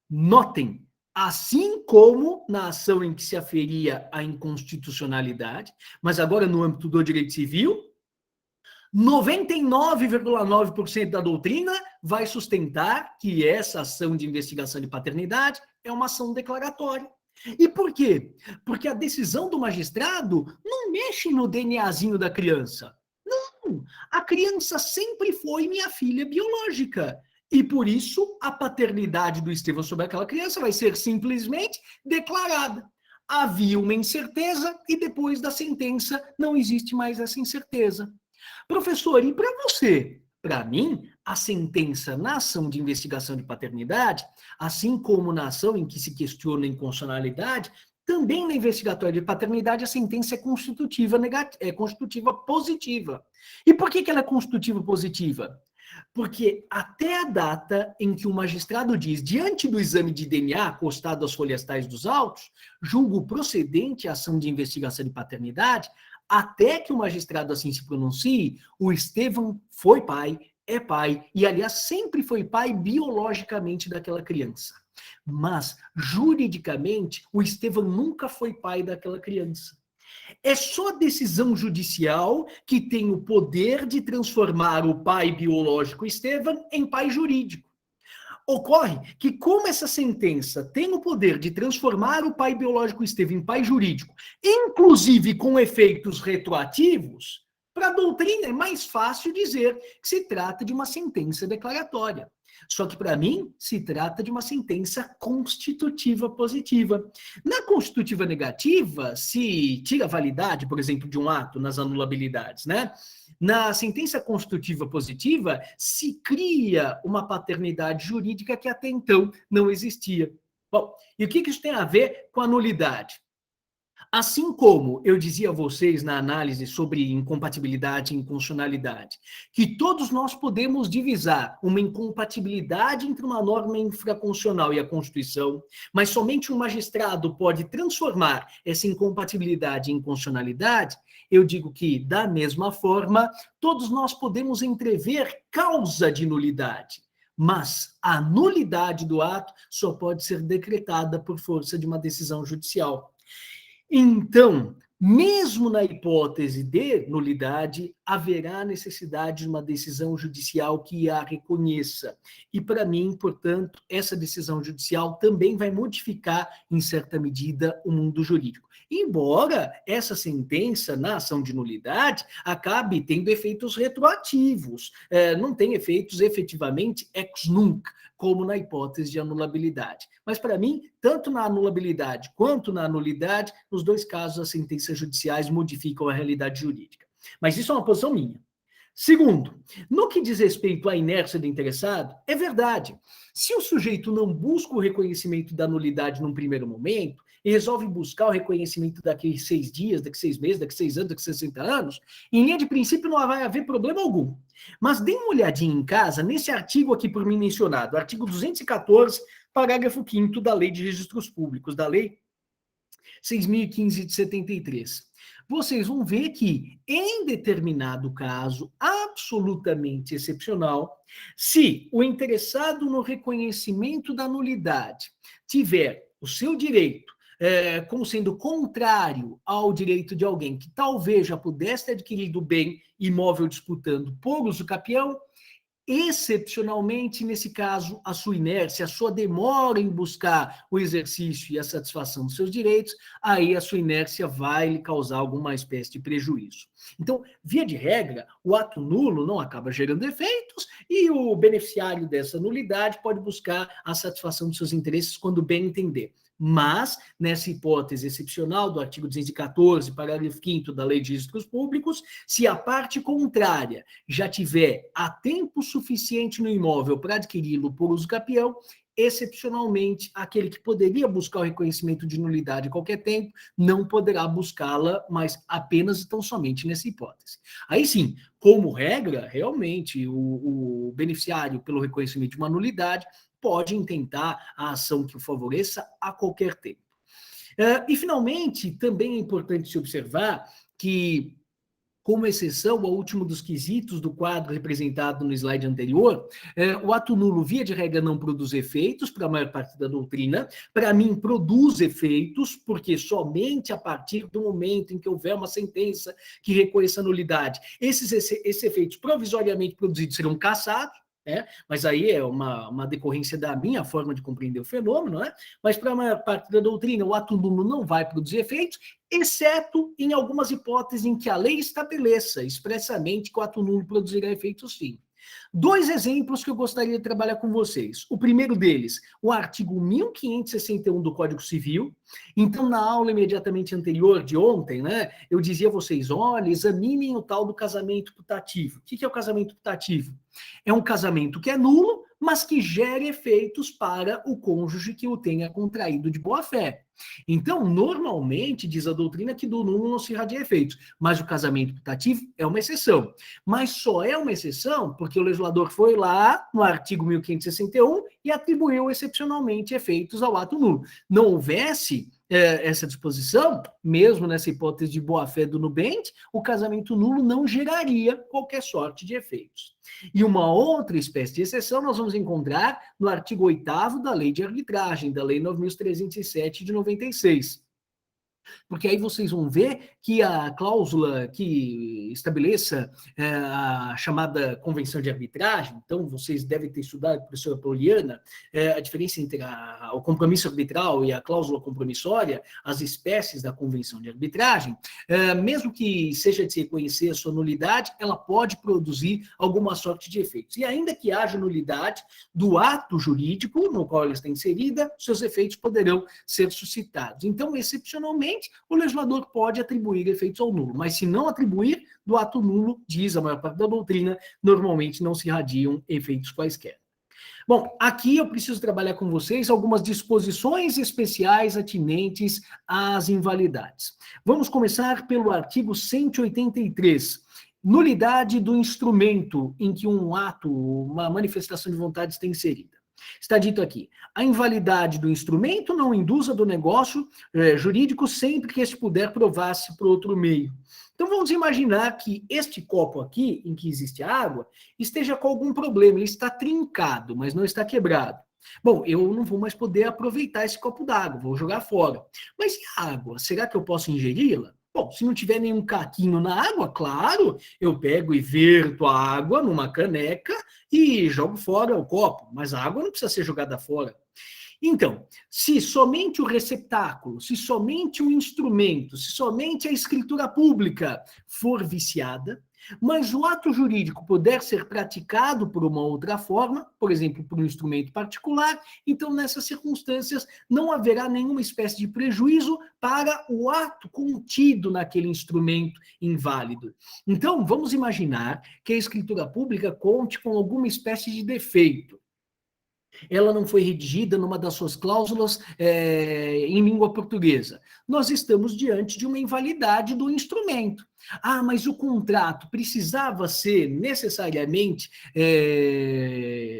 Notem, assim como na ação em que se aferia a inconstitucionalidade, mas agora no âmbito do direito civil, 99,9% da doutrina vai sustentar que essa ação de investigação de paternidade é uma ação declaratória. E por quê? Porque a decisão do magistrado não mexe no DNAzinho da criança. Não, a criança sempre foi minha filha biológica. E por isso a paternidade do Estevão sobre aquela criança vai ser simplesmente declarada. Havia uma incerteza e depois da sentença não existe mais essa incerteza. Professor, e para você? Para mim, a sentença na ação de investigação de paternidade, assim como na ação em que se questiona a inconstitucionalidade, também na investigatória de paternidade a sentença é constitutiva, é constitutiva positiva. E por que ela é constitutiva positiva? Porque até a data em que o magistrado diz, diante do exame de DNA acostado às folhas tais dos autos, julgo procedente a ação de investigação de paternidade, até que o magistrado assim se pronuncie, o Estevão foi pai, é pai, e aliás sempre foi pai biologicamente daquela criança. Mas, juridicamente, o Estevão nunca foi pai daquela criança. É só a decisão judicial que tem o poder de transformar o pai biológico Estevão em pai jurídico. Ocorre que, como essa sentença tem o poder de transformar o pai biológico Estevão em pai jurídico, inclusive com efeitos retroativos, para a doutrina é mais fácil dizer que se trata de uma sentença declaratória. Só que, para mim, se trata de uma sentença constitutiva positiva. Na constitutiva negativa, se tira a validade, por exemplo, de um ato nas anulabilidades, né? Na sentença constitutiva positiva, se cria uma paternidade jurídica que até então não existia. Bom, e o que isso tem a ver com a nulidade? Assim como eu dizia a vocês na análise sobre incompatibilidade e inconstitucionalidade, que todos nós podemos divisar uma incompatibilidade entre uma norma infraconstitucional e a Constituição, mas somente um magistrado pode transformar essa incompatibilidade em constitucionalidade, eu digo que, da mesma forma, todos nós podemos entrever causa de nulidade. Mas a nulidade do ato só pode ser decretada por força de uma decisão judicial. Então, mesmo na hipótese de nulidade, haverá necessidade de uma decisão judicial que a reconheça. E, para mim, portanto, essa decisão judicial também vai modificar, em certa medida, o mundo jurídico. Embora essa sentença, na ação de nulidade, acabe tendo efeitos retroativos, não tem efeitos efetivamente ex nunc, como na hipótese de anulabilidade. Mas, para mim, tanto na anulabilidade quanto na nulidade, nos dois casos, as sentenças judiciais modificam a realidade jurídica. Mas isso é uma posição minha. Segundo, no que diz respeito à inércia do interessado, é verdade. Se o sujeito não busca o reconhecimento da nulidade num primeiro momento, e resolve buscar o reconhecimento daqui 6 dias, daqui 6 meses, daqui 6 anos, daqui 60 anos, em linha de princípio não vai haver problema algum. Mas dê uma olhadinha em casa nesse artigo aqui por mim mencionado, artigo 214, parágrafo 5º da Lei de Registros Públicos, da Lei 6.015 de 73. Vocês vão ver que, em determinado caso absolutamente excepcional, se o interessado no reconhecimento da nulidade tiver o seu direito como sendo contrário ao direito de alguém que talvez já pudesse ter adquirido bem imóvel disputando por uso capião, Excepcionalmente, nesse caso, a sua inércia, a sua demora em buscar o exercício e a satisfação dos seus direitos, aí a sua inércia vai lhe causar alguma espécie de prejuízo. Então, via de regra, o ato nulo não acaba gerando efeitos e o beneficiário dessa nulidade pode buscar a satisfação dos seus interesses quando bem entender. Mas, nessa hipótese excepcional do artigo 214, parágrafo 5º da Lei de Registros Públicos, se a parte contrária já tiver a tempo suficiente no imóvel para adquiri-lo por uso capião, excepcionalmente, aquele que poderia buscar o reconhecimento de nulidade a qualquer tempo, não poderá buscá-la, mas apenas e tão somente nessa hipótese. Aí sim, como regra, realmente, o beneficiário pelo reconhecimento de uma nulidade pode intentar a ação que o favoreça a qualquer tempo. E, finalmente, também é importante se observar que, como exceção ao último dos quesitos do quadro representado no slide anterior, o ato nulo, via de regra, não produz efeitos para a maior parte da doutrina. Para mim, produz efeitos, porque somente a partir do momento em que houver uma sentença que reconheça a nulidade, esses efeitos provisoriamente produzidos serão cassados. Mas aí é uma decorrência da minha forma de compreender o fenômeno, mas para a maior parte da doutrina, o ato nulo não vai produzir efeitos, exceto em algumas hipóteses em que a lei estabeleça expressamente que o ato nulo produzirá efeitos sim. 2 exemplos que eu gostaria de trabalhar com vocês. O primeiro deles, o artigo 1561 do Código Civil. Então, na aula imediatamente anterior de ontem, eu dizia a vocês, olha, examinem o tal do casamento putativo. O que é o casamento putativo? É um casamento que é nulo, mas que gera efeitos para o cônjuge que o tenha contraído de boa fé. Então, normalmente, diz a doutrina que do nulo não se irradia efeitos, mas o casamento putativo é uma exceção. Mas só é uma exceção porque o legislador foi lá no artigo 1561 e atribuiu excepcionalmente efeitos ao ato nulo. Não houvesse essa disposição, mesmo nessa hipótese de boa-fé do nubente, o casamento nulo não geraria qualquer sorte de efeitos. E uma outra espécie de exceção nós vamos encontrar no artigo 8º da Lei de Arbitragem, da Lei 9.307 de 96. Porque aí vocês vão ver que a cláusula que estabeleça a chamada convenção de arbitragem, então vocês devem ter estudado, professora Poliana, a diferença entre o compromisso arbitral e a cláusula compromissória, as espécies da convenção de arbitragem, mesmo que seja de se reconhecer a sua nulidade, ela pode produzir alguma sorte de efeitos. E ainda que haja nulidade do ato jurídico no qual ela está inserida, seus efeitos poderão ser suscitados. Então, excepcionalmente, o legislador pode atribuir efeitos ao nulo, mas se não atribuir, do ato nulo, diz a maior parte da doutrina, normalmente não se irradiam efeitos quaisquer. Bom, aqui eu preciso trabalhar com vocês algumas disposições especiais atinentes às invalidades. Vamos começar pelo artigo 183. Nulidade do instrumento em que um ato, uma manifestação de vontade está inserida. Está dito aqui, a invalidade do instrumento não induza do negócio jurídico sempre que este puder provar-se por outro meio. Então vamos imaginar que este copo aqui, em que existe água, esteja com algum problema, ele está trincado, mas não está quebrado. Bom, eu não vou mais poder aproveitar esse copo d'água, vou jogar fora. Mas e a água? Será que eu posso ingeri-la? Bom, se não tiver nenhum caquinho na água, claro, eu pego e verto a água numa caneca e jogo fora o copo, mas a água não precisa ser jogada fora. Então, se somente o receptáculo, se somente o instrumento, se somente a escritura pública for viciada, mas o ato jurídico puder ser praticado por uma outra forma, por exemplo, por um instrumento particular, então nessas circunstâncias não haverá nenhuma espécie de prejuízo para o ato contido naquele instrumento inválido. Então, vamos imaginar que a escritura pública conte com alguma espécie de defeito. Ela não foi redigida numa das suas cláusulas em língua portuguesa. Nós estamos diante de uma invalidade do instrumento. Ah, mas o contrato precisava ser necessariamente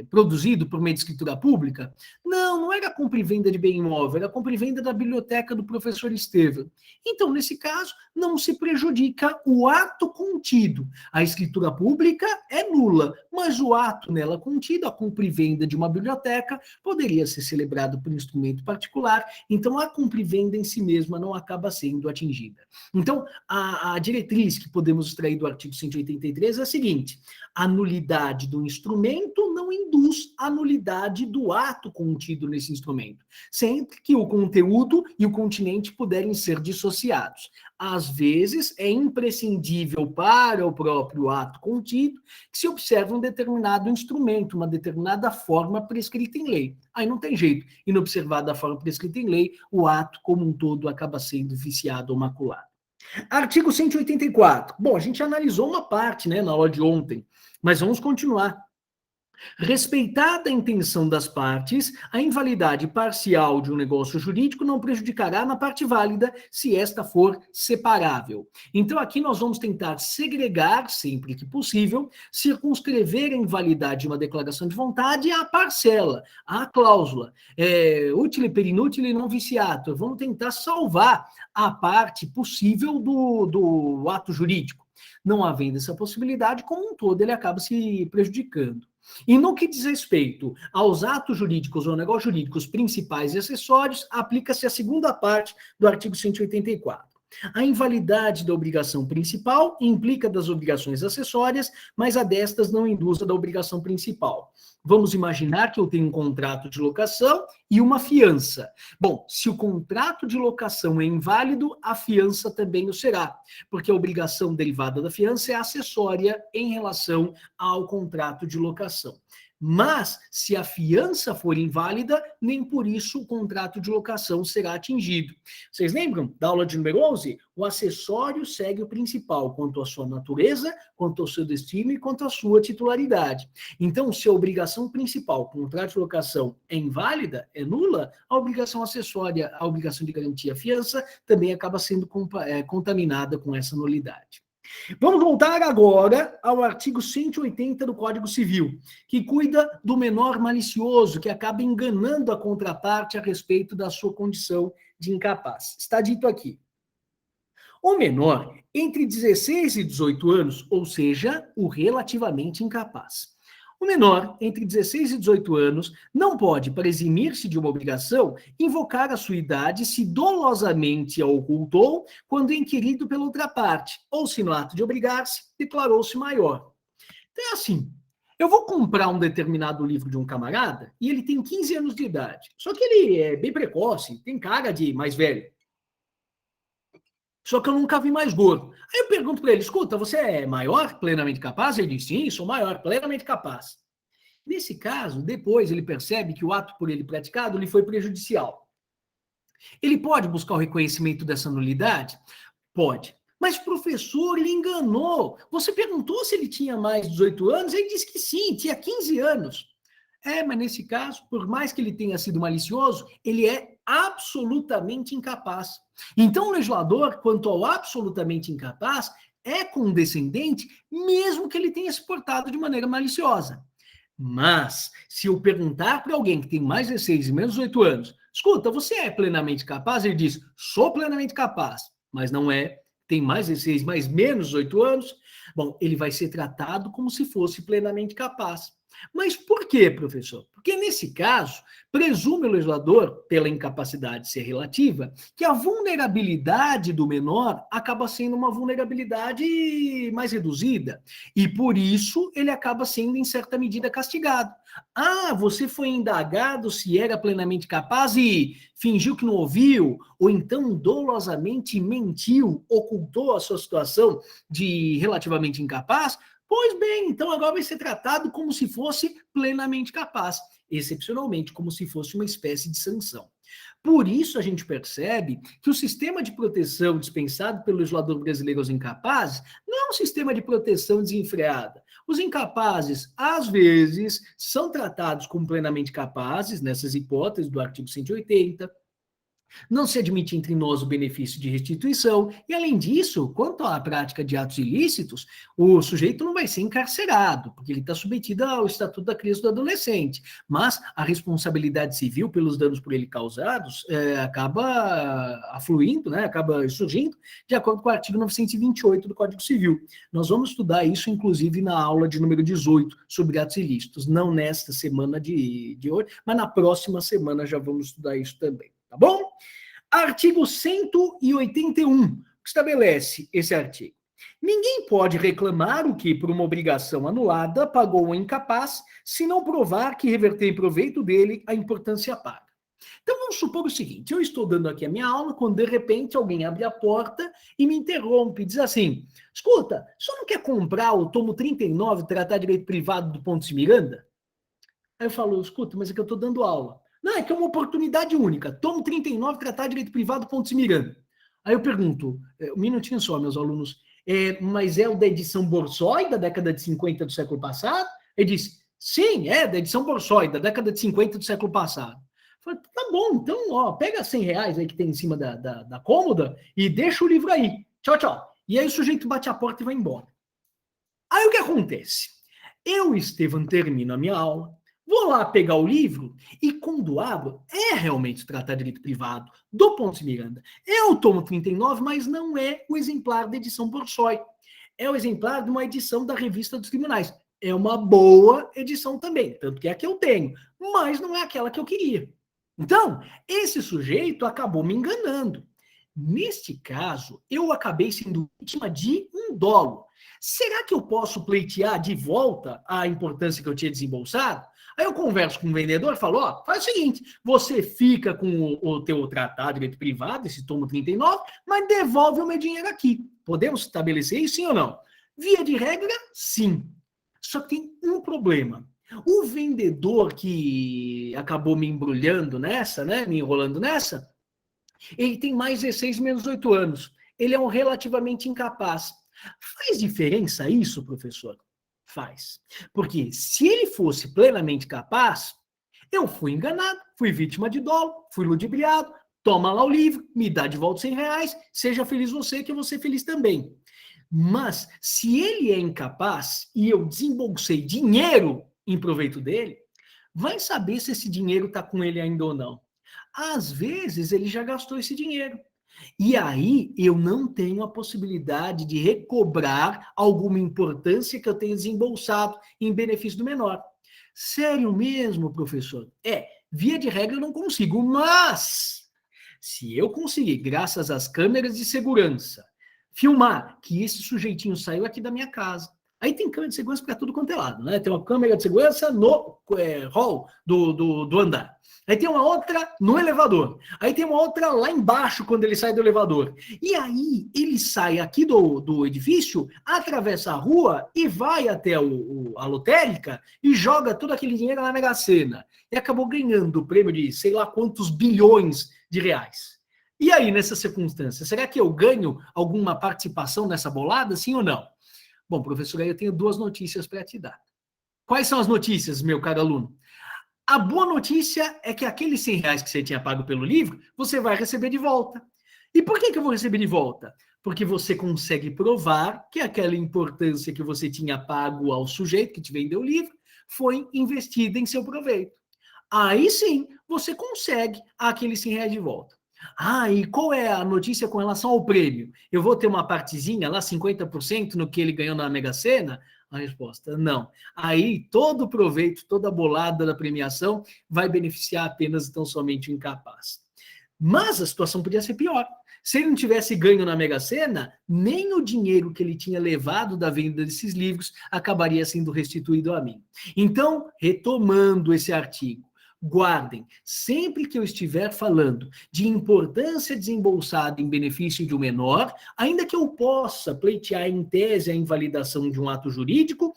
produzido por meio de escritura pública? Não, não era compra e venda de bem imóvel, era compra e venda da biblioteca do professor Estevam. Então, nesse caso, não se prejudica o ato contido. A escritura pública é nula, mas o ato nela contido, a compra e venda de uma biblioteca, poderia ser celebrado por instrumento particular, então a compra e venda em si mesma não acaba sendo atingida. Então, a diretriz diretriz que podemos extrair do artigo 183 é a seguinte: a nulidade do instrumento não induz a nulidade do ato contido nesse instrumento, sempre que o conteúdo e o continente puderem ser dissociados. Às vezes, é imprescindível para o próprio ato contido que se observe um determinado instrumento, uma determinada forma prescrita em lei. Aí não tem jeito. Inobservada a forma prescrita em lei, o ato como um todo acaba sendo viciado ou maculado. Artigo 184. Bom, a gente analisou uma parte, né, na aula de ontem, mas vamos continuar. Respeitada a intenção das partes, a invalidade parcial de um negócio jurídico não prejudicará na parte válida se esta for separável. Então, aqui nós vamos tentar segregar, sempre que possível, circunscrever a invalidade de uma declaração de vontade à parcela, à cláusula. Utile per inutile non viciator. Vamos tentar salvar a parte possível do ato jurídico. Não havendo essa possibilidade, como um todo, ele acaba se prejudicando. E no que diz respeito aos atos jurídicos ou negócios jurídicos principais e acessórios, aplica-se a segunda parte do artigo 184. A invalidade da obrigação principal implica das obrigações acessórias, mas a destas não induz a da obrigação principal. Vamos imaginar que eu tenho um contrato de locação e uma fiança. Bom, se o contrato de locação é inválido, a fiança também o será, porque a obrigação derivada da fiança é acessória em relação ao contrato de locação. Mas, se a fiança for inválida, nem por isso o contrato de locação será atingido. Vocês lembram da aula de número 11? O acessório segue o principal, quanto à sua natureza, quanto ao seu destino e quanto à sua titularidade. Então, se a obrigação principal, o contrato de locação, é inválida, é nula, a obrigação acessória, a obrigação de garantia, a fiança, também acaba sendo contaminada com essa nulidade. Vamos voltar agora ao artigo 180 do Código Civil, que cuida do menor malicioso, que acaba enganando a contraparte a respeito da sua condição de incapaz. Está dito aqui: o menor entre 16 e 18 anos, ou seja, o relativamente incapaz. O menor, entre 16 e 18 anos, não pode, para eximir-se de uma obrigação, invocar a sua idade se dolosamente a ocultou quando inquirido pela outra parte, ou se no ato de obrigar-se declarou-se maior. Então é assim, eu vou comprar um determinado livro de um camarada e ele tem 15 anos de idade, só que ele é bem precoce, tem cara de mais velho. Só que eu nunca vi mais gordo. Aí eu pergunto para ele: escuta, você é maior, plenamente capaz? Ele diz: sim, sou maior, plenamente capaz. Nesse caso, depois ele percebe que o ato por ele praticado lhe foi prejudicial. Ele pode buscar o reconhecimento dessa nulidade? Pode. Mas o professor lhe enganou. Você perguntou se ele tinha mais de 18 anos, ele disse que sim, tinha 15 anos. Mas nesse caso, por mais que ele tenha sido malicioso, ele é absolutamente incapaz. Então, o legislador, quanto ao absolutamente incapaz, é condescendente, mesmo que ele tenha se portado de maneira maliciosa. Mas, se eu perguntar para alguém que tem mais 16 e menos 18 anos, escuta, você é plenamente capaz? Ele diz: sou plenamente capaz, mas não é, tem mais 16, mais menos 18 anos. Bom, ele vai ser tratado como se fosse plenamente capaz. Mas por quê, professor? Porque, nesse caso, presume o legislador, pela incapacidade ser relativa, que a vulnerabilidade do menor acaba sendo uma vulnerabilidade mais reduzida. E, por isso, ele acaba sendo, em certa medida, castigado. Você foi indagado se era plenamente capaz e fingiu que não ouviu, ou então dolosamente mentiu, ocultou a sua situação de relativamente incapaz? Pois bem, então agora vai ser tratado como se fosse plenamente capaz, excepcionalmente, como se fosse uma espécie de sanção. Por isso, a gente percebe que o sistema de proteção dispensado pelo legislador brasileiro aos incapazes não é um sistema de proteção desenfreada. Os incapazes, às vezes, são tratados como plenamente capazes, nessas hipóteses do artigo 180, não se admite entre nós o benefício de restituição, e além disso, quanto à prática de atos ilícitos, o sujeito não vai ser encarcerado, porque ele está submetido ao Estatuto da Criança e do Adolescente, mas a responsabilidade civil pelos danos por ele causados acaba afluindo, né, acaba surgindo, de acordo com o artigo 928 do Código Civil. Nós vamos estudar isso, inclusive, na aula de número 18, sobre atos ilícitos, não nesta semana de hoje, mas na próxima semana já vamos estudar isso também. Tá bom? Artigo 181, que estabelece esse artigo. Ninguém pode reclamar o que, por uma obrigação anulada, pagou o incapaz, se não provar que reverter em proveito dele a importância paga. Então vamos supor o seguinte: eu estou dando aqui a minha aula, quando de repente alguém abre a porta e me interrompe, diz assim: escuta, só não quer comprar o tomo 39, Tratar de Direito Privado do Pontes Miranda? Aí eu falo: escuta, mas é que eu estou dando aula. Não, é que é uma oportunidade única. Tomo 39, Tratar de Direito Privado do Pontes Miranda. Aí eu pergunto, um minutinho só, meus alunos, mas é o da edição Borsoi, da década de 50 do século passado? Ele diz: sim, é da edição Borsoi, da década de 50 do século passado. Eu falei: tá bom, então, ó, pega R$ 100 aí que tem em cima da cômoda e deixa o livro aí. Tchau, tchau. E aí o sujeito bate a porta e vai embora. Aí o que acontece? Eu, Estevam, termino a minha aula, vou lá pegar o livro e, quando abro, é realmente Tratar de Direito Privado do Pontes Miranda. É o tomo 39, mas não é o exemplar da edição Borsoi. É o exemplar de uma edição da Revista dos Tribunais. É uma boa edição também, tanto que é a que eu tenho, mas não é aquela que eu queria. Então, esse sujeito acabou me enganando. Neste caso, eu acabei sendo vítima de um dolo. Será que eu posso pleitear de volta a importância que eu tinha desembolsado? Aí eu converso com o vendedor e falo: ó, faz o seguinte, você fica com o teu tratado de direito privado, esse tomo 39, mas devolve o meu dinheiro aqui. Podemos estabelecer isso, sim ou não? Via de regra, sim. Só que tem um problema. O vendedor que acabou me embrulhando nessa, né, me enrolando nessa, ele tem mais 16 menos 8 anos. Ele é um relativamente incapaz. Faz diferença isso, professor? Faz. Porque se ele fosse plenamente capaz, eu fui enganado, fui vítima de dolo, fui ludibriado, toma lá o livro, me dá de volta R$ 100, seja feliz você, que eu vou ser feliz também. Mas se ele é incapaz e eu desembolsei dinheiro em proveito dele, vai saber se esse dinheiro está com ele ainda ou não. Às vezes ele já gastou esse dinheiro. E aí eu não tenho a possibilidade de recobrar alguma importância que eu tenha desembolsado em benefício do menor. Sério mesmo, professor? Via de regra eu não consigo, mas se eu conseguir, graças às câmeras de segurança, filmar que esse sujeitinho saiu aqui da minha casa. Aí tem câmera de segurança para tudo quanto é lado, né? Tem uma câmera de segurança no hall do andar. Aí tem uma outra no elevador. Aí tem uma outra lá embaixo, quando ele sai do elevador. E aí ele sai aqui do edifício, atravessa a rua e vai até a lotérica e joga todo aquele dinheiro na Mega Sena. E acabou ganhando o prêmio de sei lá quantos bilhões de reais. E aí, nessa circunstância, será que eu ganho alguma participação nessa bolada, sim ou não? Bom, professor, aí eu tenho duas notícias para te dar. Quais são as notícias, meu caro aluno? A boa notícia é que aqueles R$ 100 que você tinha pago pelo livro, você vai receber de volta. E por que eu vou receber de volta? Porque você consegue provar que aquela importância que você tinha pago ao sujeito que te vendeu o livro foi investida em seu proveito. Aí sim, você consegue aqueles R$ 100 de volta. E qual é a notícia com relação ao prêmio? Eu vou ter uma partezinha lá, 50% no que ele ganhou na Mega Sena? A resposta, não. Aí todo o proveito, toda a bolada da premiação vai beneficiar apenas e tão somente o incapaz. Mas a situação podia ser pior. Se ele não tivesse ganho na Mega Sena, nem o dinheiro que ele tinha levado da venda desses livros acabaria sendo restituído a mim. Então, retomando esse artigo, guardem, sempre que eu estiver falando de importância desembolsada em benefício de um menor, ainda que eu possa pleitear em tese a invalidação de um ato jurídico,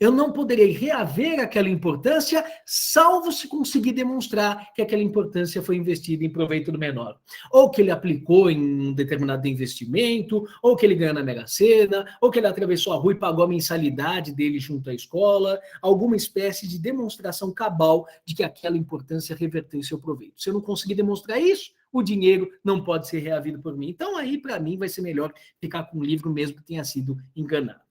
eu não poderei reaver aquela importância, salvo se conseguir demonstrar que aquela importância foi investida em proveito do menor. Ou que ele aplicou em um determinado investimento, ou que ele ganhou na Mega Sena, ou que ele atravessou a rua e pagou a mensalidade dele junto à escola, alguma espécie de demonstração cabal de que aquela importância reverteu em seu proveito. Se eu não conseguir demonstrar isso, o dinheiro não pode ser reavido por mim. Então, aí, para mim, vai ser melhor ficar com o livro mesmo que tenha sido enganado.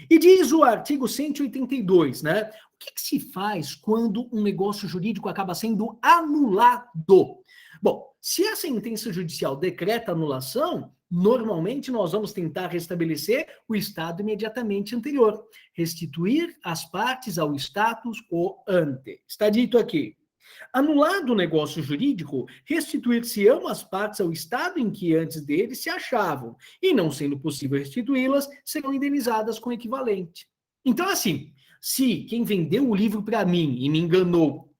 E diz o artigo 182, né? O que se faz quando um negócio jurídico acaba sendo anulado? Bom, se a sentença judicial decreta anulação, normalmente nós vamos tentar restabelecer o estado imediatamente anterior, restituir as partes ao status quo ante. Está dito aqui. Anulado o negócio jurídico, restituir-se-ão as partes ao estado em que antes dele se achavam, e não sendo possível restituí-las, serão indenizadas com equivalente. Então, assim, se quem vendeu o livro para mim e me enganou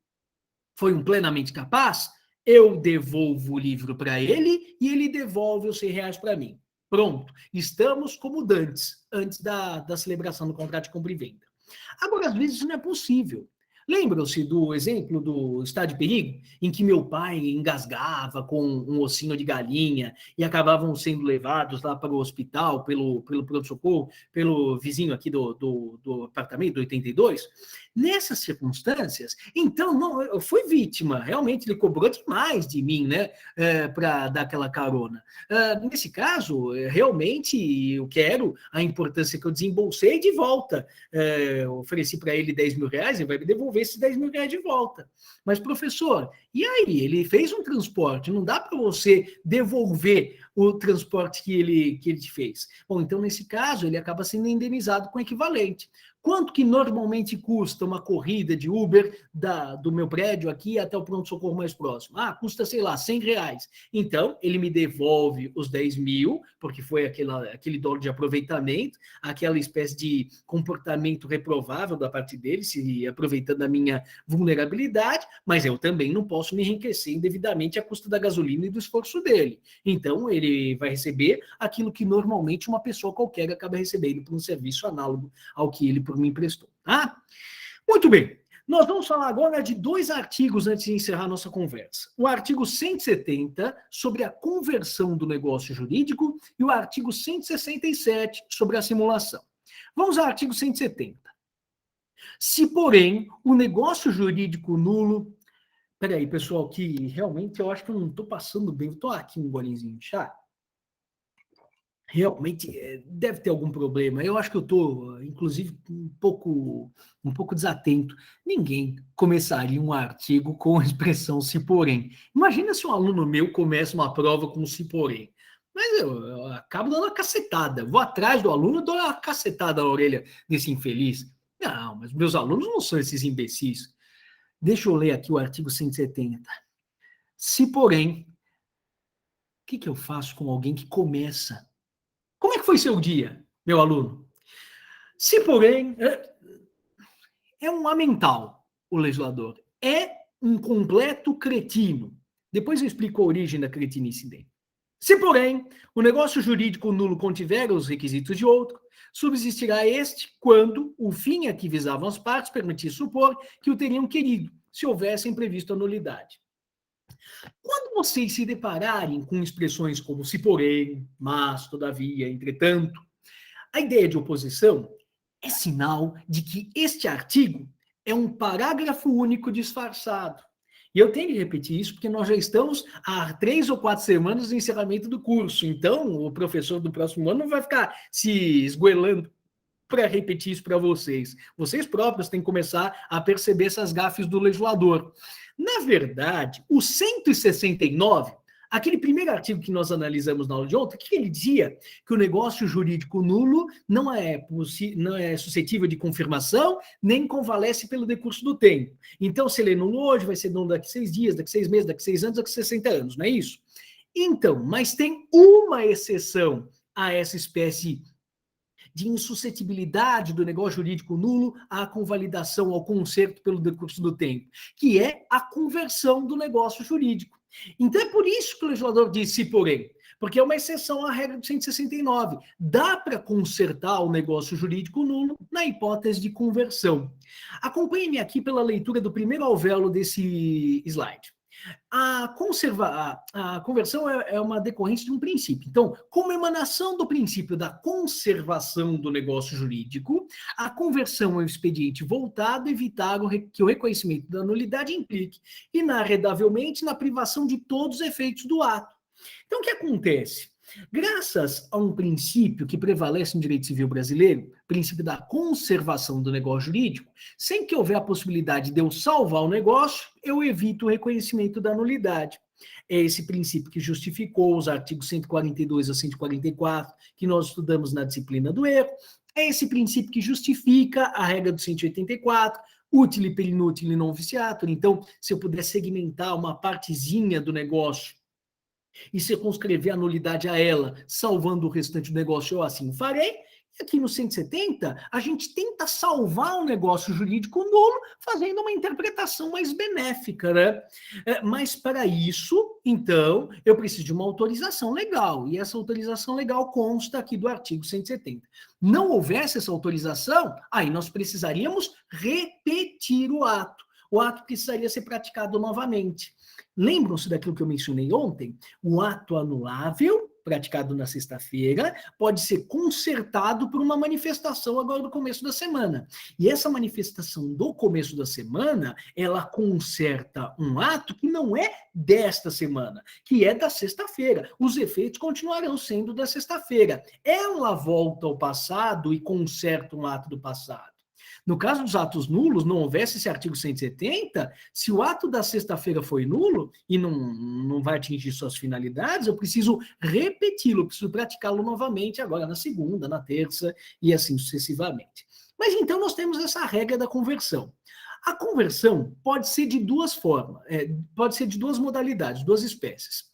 foi um plenamente capaz, eu devolvo o livro para ele e ele devolve os R$100 para mim. Pronto, estamos como dantes, antes da celebração do contrato de compra e venda. Agora, às vezes, isso não é possível. Lembram-se do exemplo do estado de perigo, em que meu pai engasgava com um ossinho de galinha e acabavam sendo levados lá para o hospital pelo pronto-socorro, pelo vizinho aqui do apartamento, do 82? Nessas circunstâncias, então, não, eu fui vítima, realmente ele cobrou demais de mim, né, para dar aquela carona. Nesse caso, realmente eu quero a importância que eu desembolsei de volta. Ofereci para ele R$10.000, ele vai me devolver esses R$10.000 de volta. Mas, professor, e aí? Ele fez um transporte, não dá para você devolver o transporte que ele te fez. Bom, então, nesse caso, ele acaba sendo indenizado com equivalente. Quanto que normalmente custa uma corrida de Uber do meu prédio aqui até o pronto-socorro mais próximo? Custa, sei lá, R$100. Então, ele me devolve os 10 mil, porque foi aquele dólar de aproveitamento, aquela espécie de comportamento reprovável da parte dele, se aproveitando da minha vulnerabilidade, mas eu também não posso me enriquecer indevidamente à custa da gasolina e do esforço dele. Então, ele vai receber aquilo que normalmente uma pessoa qualquer acaba recebendo por um serviço análogo ao que ele me emprestou. Muito bem. Nós vamos falar agora de 2 artigos antes de encerrar nossa conversa. O artigo 170, sobre a conversão do negócio jurídico, e o artigo 167, sobre a simulação. Vamos ao artigo 170. Se, porém, o negócio jurídico nulo... Peraí, pessoal, que realmente eu acho que eu não estou passando bem. Estou aqui um golinzinho de chá. Realmente deve ter algum problema. Eu acho que eu estou, inclusive, um pouco desatento. Ninguém começaria um artigo com a expressão se porém. Imagina se um aluno meu começa uma prova com se porém. Mas eu acabo dando uma cacetada. Vou atrás do aluno e dou uma cacetada na orelha desse infeliz. Não, mas meus alunos não são esses imbecis. Deixa eu ler aqui o artigo 170. Se porém, o que eu faço com alguém que começa? Como é que foi seu dia, meu aluno? Se, porém, é um amental, o legislador. É um completo cretino. Depois eu explico a origem da cretinice dele. Se, porém, o negócio jurídico nulo contiver os requisitos de outro, subsistirá este quando o fim a que visavam as partes permitir supor que o teriam querido, se houvessem previsto a nulidade. Quando vocês se depararem com expressões como se porém, mas, todavia, entretanto, a ideia de oposição é sinal de que este artigo é um parágrafo único disfarçado. E eu tenho que repetir isso porque nós já estamos há 3 ou 4 semanas do encerramento do curso. Então, o professor do próximo ano não vai ficar se esgoelando para repetir isso para vocês. Vocês próprios têm que começar a perceber essas gafes do legislador. Na verdade, o 169, aquele primeiro artigo que nós analisamos na aula de ontem, que ele dizia que o negócio jurídico nulo não é suscetível de confirmação, nem convalesce pelo decurso do tempo. Então, se ele é nulo hoje, vai ser nulo daqui 6 dias, daqui 6 meses, daqui 6 anos, daqui 60 anos, não é isso? Então, mas tem uma exceção a essa espécie de insuscetibilidade do negócio jurídico nulo à convalidação, ao conserto pelo decurso do tempo, que é a conversão do negócio jurídico. Então é por isso que o legislador disse, porém, porque é uma exceção à regra do 169. Dá para consertar o negócio jurídico nulo na hipótese de conversão. Acompanhe-me aqui pela leitura do primeiro alvéolo desse slide. A conversão é uma decorrência de um princípio. Então, como emanação do princípio da conservação do negócio jurídico, a conversão é um expediente voltado a evitar que o reconhecimento da nulidade implique, inarredavelmente, na privação de todos os efeitos do ato. Então, o que acontece? Graças a um princípio que prevalece no direito civil brasileiro, princípio da conservação do negócio jurídico, sem que houver a possibilidade de eu salvar o negócio, eu evito o reconhecimento da nulidade. É esse princípio que justificou os artigos 142 a 144, que nós estudamos na disciplina do erro. É esse princípio que justifica a regra do 184, Utile per inutile non viciatur. Então, se eu puder segmentar uma partezinha do negócio e circunscrever a nulidade a ela, salvando o restante do negócio, eu assim farei. E aqui no 170, a gente tenta salvar o negócio jurídico nulo, fazendo uma interpretação mais benéfica, né? Mas para isso, então, eu preciso de uma autorização legal, e essa autorização legal consta aqui do artigo 170. Não houvesse essa autorização, aí nós precisaríamos repetir o ato. O ato precisaria ser praticado novamente. Lembram-se daquilo que eu mencionei ontem? O ato anulável, praticado na sexta-feira, pode ser consertado por uma manifestação agora do começo da semana. E essa manifestação do começo da semana, ela conserta um ato que não é desta semana, que é da sexta-feira. Os efeitos continuarão sendo da sexta-feira. Ela volta ao passado e conserta um ato do passado. No caso dos atos nulos, não houvesse esse artigo 170, se o ato da sexta-feira foi nulo e não vai atingir suas finalidades, eu preciso repeti-lo, eu preciso praticá-lo novamente agora na segunda, na terça e assim sucessivamente. Mas então nós temos essa regra da conversão. A conversão pode ser de duas formas, pode ser de duas modalidades, duas espécies.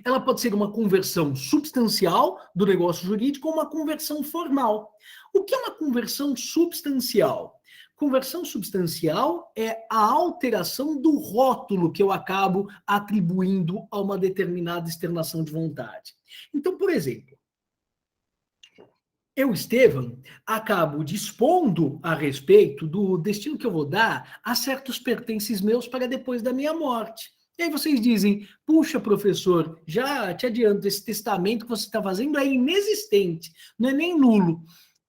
Ela pode ser uma conversão substancial do negócio jurídico ou uma conversão formal. O que é uma conversão substancial? Conversão substancial é a alteração do rótulo que eu acabo atribuindo a uma determinada externação de vontade. Então, por exemplo, eu, Estevam, acabo dispondo a respeito do destino que eu vou dar a certos pertences meus para depois da minha morte. E aí vocês dizem, puxa, professor, já te adianto, esse testamento que você está fazendo é inexistente, não é nem nulo.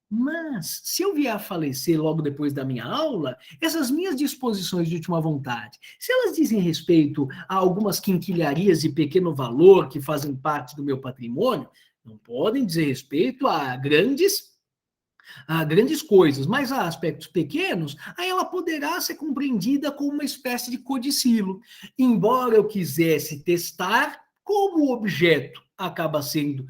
Mas, se eu vier a falecer logo depois da minha aula, essas minhas disposições de última vontade, se elas dizem respeito a algumas quinquilharias de pequeno valor que fazem parte do meu patrimônio, não podem dizer respeito a grandes coisas, mas a aspectos pequenos, aí ela poderá ser compreendida como uma espécie de codicilo. Embora eu quisesse testar, como o objeto acaba sendo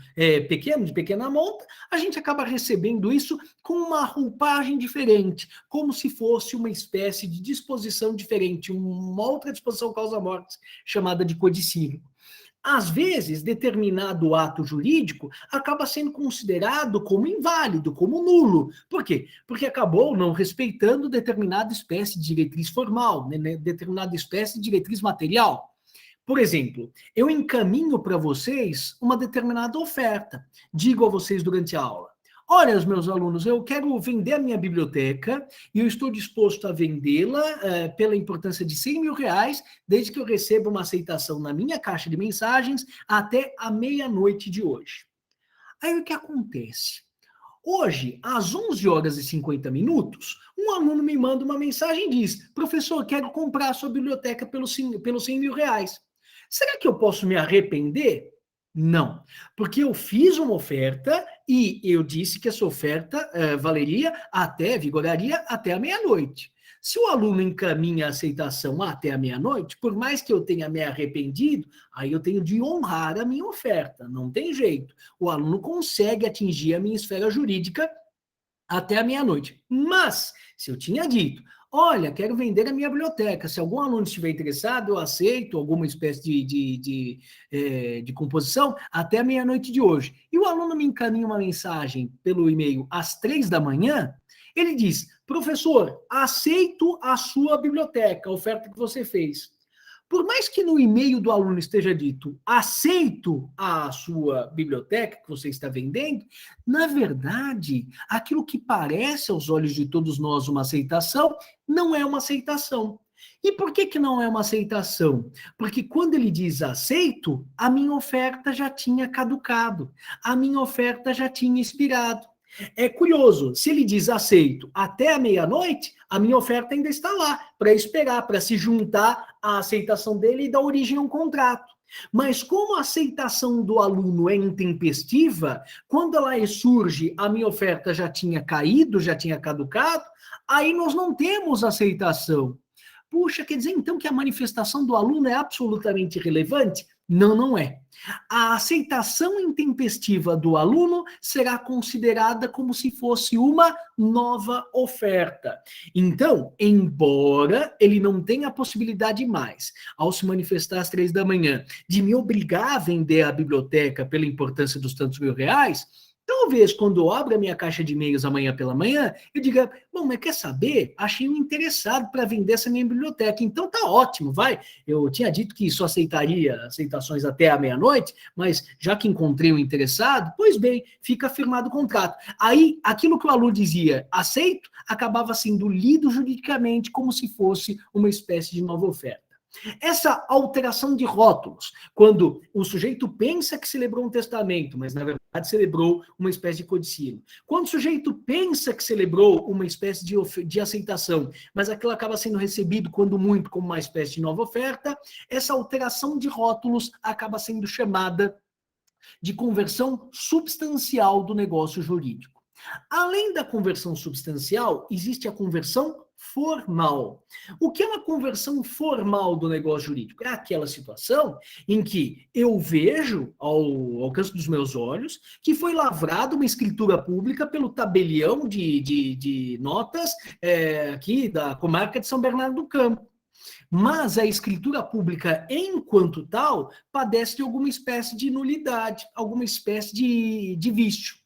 pequeno, de pequena monta, a gente acaba recebendo isso com uma roupagem diferente, como se fosse uma espécie de disposição diferente, uma outra disposição causa-morte, chamada de codicílio. Às vezes, determinado ato jurídico acaba sendo considerado como inválido, como nulo. Por quê? Porque acabou não respeitando determinada espécie de diretriz formal, né? Determinada espécie de diretriz material. Por exemplo, eu encaminho para vocês uma determinada oferta. Digo a vocês durante a aula, olha, os meus alunos, eu quero vender a minha biblioteca e eu estou disposto a vendê-la pela importância de R$100.000, desde que eu receba uma aceitação na minha caixa de mensagens até a meia-noite de hoje. Aí o que acontece? Hoje, às 11h50, um aluno me manda uma mensagem e diz, professor, quero comprar a sua biblioteca pelos R$100.000. Será que eu posso me arrepender? Não, porque eu fiz uma oferta e eu disse que essa oferta vigoraria até a meia-noite. Se o aluno encaminha a aceitação até a meia-noite, por mais que eu tenha me arrependido, aí eu tenho de honrar a minha oferta, não tem jeito. O aluno consegue atingir a minha esfera jurídica até a meia-noite. Mas, se eu tinha dito, olha, quero vender a minha biblioteca, se algum aluno estiver interessado, eu aceito alguma espécie de composição até a meia-noite de hoje. E o aluno me encaminha uma mensagem pelo e-mail às 3 da manhã, ele diz, professor, aceito a sua biblioteca, a oferta que você fez. Por mais que no e-mail do aluno esteja dito, aceito a sua biblioteca que você está vendendo, na verdade, aquilo que parece aos olhos de todos nós uma aceitação, não é uma aceitação. E por que não é uma aceitação? Porque quando ele diz aceito, a minha oferta já tinha caducado, a minha oferta já tinha expirado. É curioso, se ele diz aceito até a meia-noite, a minha oferta ainda está lá, para esperar, para se juntar à aceitação dele e dar origem a um contrato. Mas como a aceitação do aluno é intempestiva, quando ela surge, a minha oferta já tinha caído, já tinha caducado, aí nós não temos aceitação. Puxa, quer dizer então que a manifestação do aluno é absolutamente irrelevante? Não, não é. A aceitação intempestiva do aluno será considerada como se fosse uma nova oferta. Então, embora ele não tenha a possibilidade mais, ao se manifestar às 3 da manhã, de me obrigar a vender a biblioteca pela importância dos tantos R$ 1.000, talvez, quando eu abro a minha caixa de e-mails amanhã pela manhã, eu diga, bom, mas quer saber? Achei um interessado para vender essa minha biblioteca, então tá ótimo, vai. Eu tinha dito que só aceitaria aceitações até a meia-noite, mas já que encontrei um interessado, pois bem, fica firmado o contrato. Aí, aquilo que o aluno dizia, aceito, acabava sendo lido juridicamente como se fosse uma espécie de nova oferta. Essa alteração de rótulos, quando o sujeito pensa que celebrou um testamento, mas na verdade celebrou uma espécie de codicílio. Quando o sujeito pensa que celebrou uma espécie de aceitação, mas aquilo acaba sendo recebido, quando muito, como uma espécie de nova oferta, essa alteração de rótulos acaba sendo chamada de conversão substancial do negócio jurídico. Além da conversão substancial, existe a conversão formal. O que é uma conversão formal do negócio jurídico? É aquela situação em que eu vejo, ao alcance dos meus olhos, que foi lavrada uma escritura pública pelo tabelião de notas aqui da comarca de São Bernardo do Campo. Mas a escritura pública, enquanto tal, padece de alguma espécie de nulidade, alguma espécie de vício.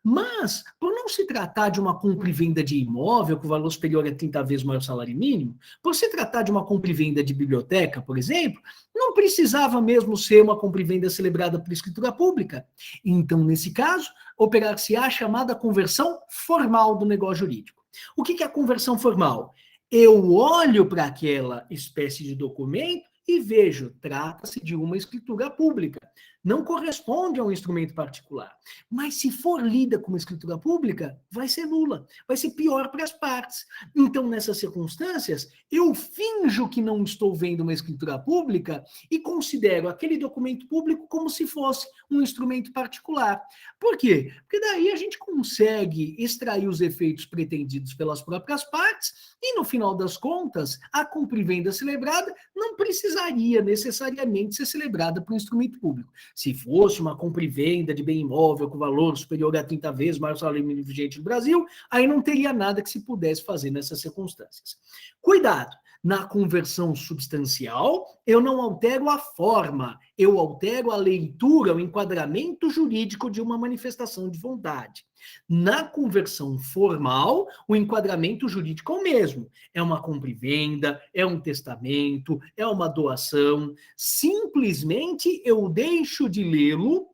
Mas, por não se tratar de uma compra e venda de imóvel com valor superior a 30 vezes o maior salário mínimo, por se tratar de uma compra e venda de biblioteca, por exemplo, não precisava mesmo ser uma compra e venda celebrada por escritura pública. Então, nesse caso, operar-se-á a chamada conversão formal do negócio jurídico. O que é a conversão formal? Eu olho para aquela espécie de documento e vejo, trata-se de uma escritura pública. Não corresponde a um instrumento particular. Mas se for lida como escritura pública, vai ser nula, vai ser pior para as partes. Então, nessas circunstâncias, eu finjo que não estou vendo uma escritura pública e considero aquele documento público como se fosse um instrumento particular. Por quê? Porque daí a gente consegue extrair os efeitos pretendidos pelas próprias partes e, no final das contas, a compra e venda celebrada não precisaria necessariamente ser celebrada por um instrumento público. Se fosse uma compra e venda de bem imóvel com valor superior a 30 vezes o maior salário mínimo vigente do Brasil, aí não teria nada que se pudesse fazer nessas circunstâncias. Cuidado! Na conversão substancial, eu não altero a forma, eu altero a leitura, o enquadramento jurídico de uma manifestação de vontade. Na conversão formal, o enquadramento jurídico é o mesmo. É uma compra e venda, é um testamento, é uma doação. Simplesmente eu deixo de lê-lo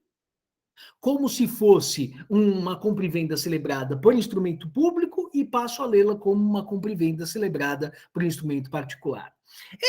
como se fosse uma compra e venda celebrada por instrumento público e passo a lê-la como uma compra e venda celebrada por instrumento particular.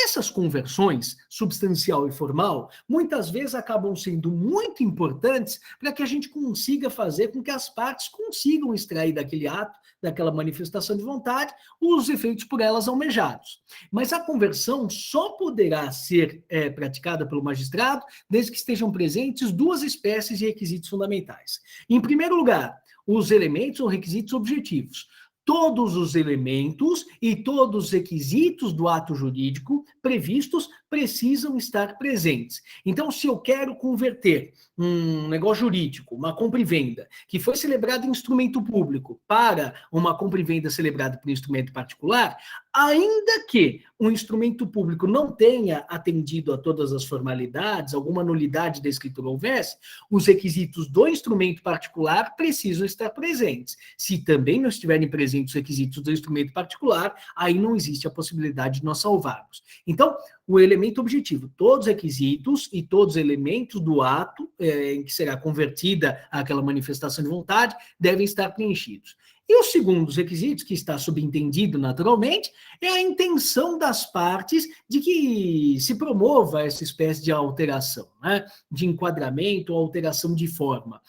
Essas conversões, substancial e formal, muitas vezes acabam sendo muito importantes para que a gente consiga fazer com que as partes consigam extrair daquele ato, daquela manifestação de vontade, os efeitos por elas almejados. Mas a conversão só poderá ser praticada pelo magistrado desde que estejam presentes duas espécies de requisitos fundamentais. Em primeiro lugar, os elementos ou requisitos objetivos. Todos os elementos e todos os requisitos do ato jurídico previstos precisam estar presentes. Então, se eu quero converter um negócio jurídico, uma compra e venda, que foi celebrado em instrumento público, para uma compra e venda celebrada por instrumento particular, ainda que um instrumento público não tenha atendido a todas as formalidades, alguma nulidade da escritura houvesse, os requisitos do instrumento particular precisam estar presentes. Se também não estiverem presentes os requisitos do instrumento particular, aí não existe a possibilidade de nós salvarmos. Então, o elemento objetivo, todos os requisitos e todos os elementos do ato em que será convertida aquela manifestação de vontade devem estar preenchidos. E o segundo dos requisitos, que está subentendido naturalmente, é a intenção das partes de que se promova essa espécie de alteração, né? De enquadramento ou alteração de forma.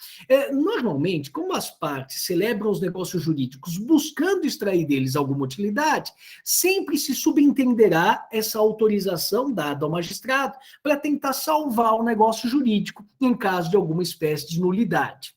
Normalmente, como as partes celebram os negócios jurídicos buscando extrair deles alguma utilidade, sempre se subentenderá essa autorização dada ao magistrado para tentar salvar o negócio jurídico em caso de alguma espécie de nulidade.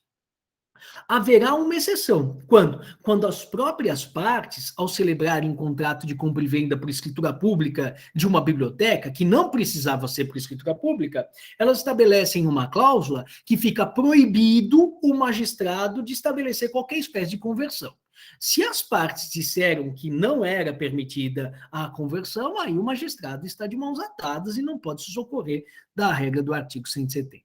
Haverá uma exceção. Quando? Quando as próprias partes, ao celebrarem um contrato de compra e venda por escritura pública de uma biblioteca, que não precisava ser por escritura pública, elas estabelecem uma cláusula que fica proibido o magistrado de estabelecer qualquer espécie de conversão. Se as partes disseram que não era permitida a conversão, aí o magistrado está de mãos atadas e não pode se socorrer da regra do artigo 170.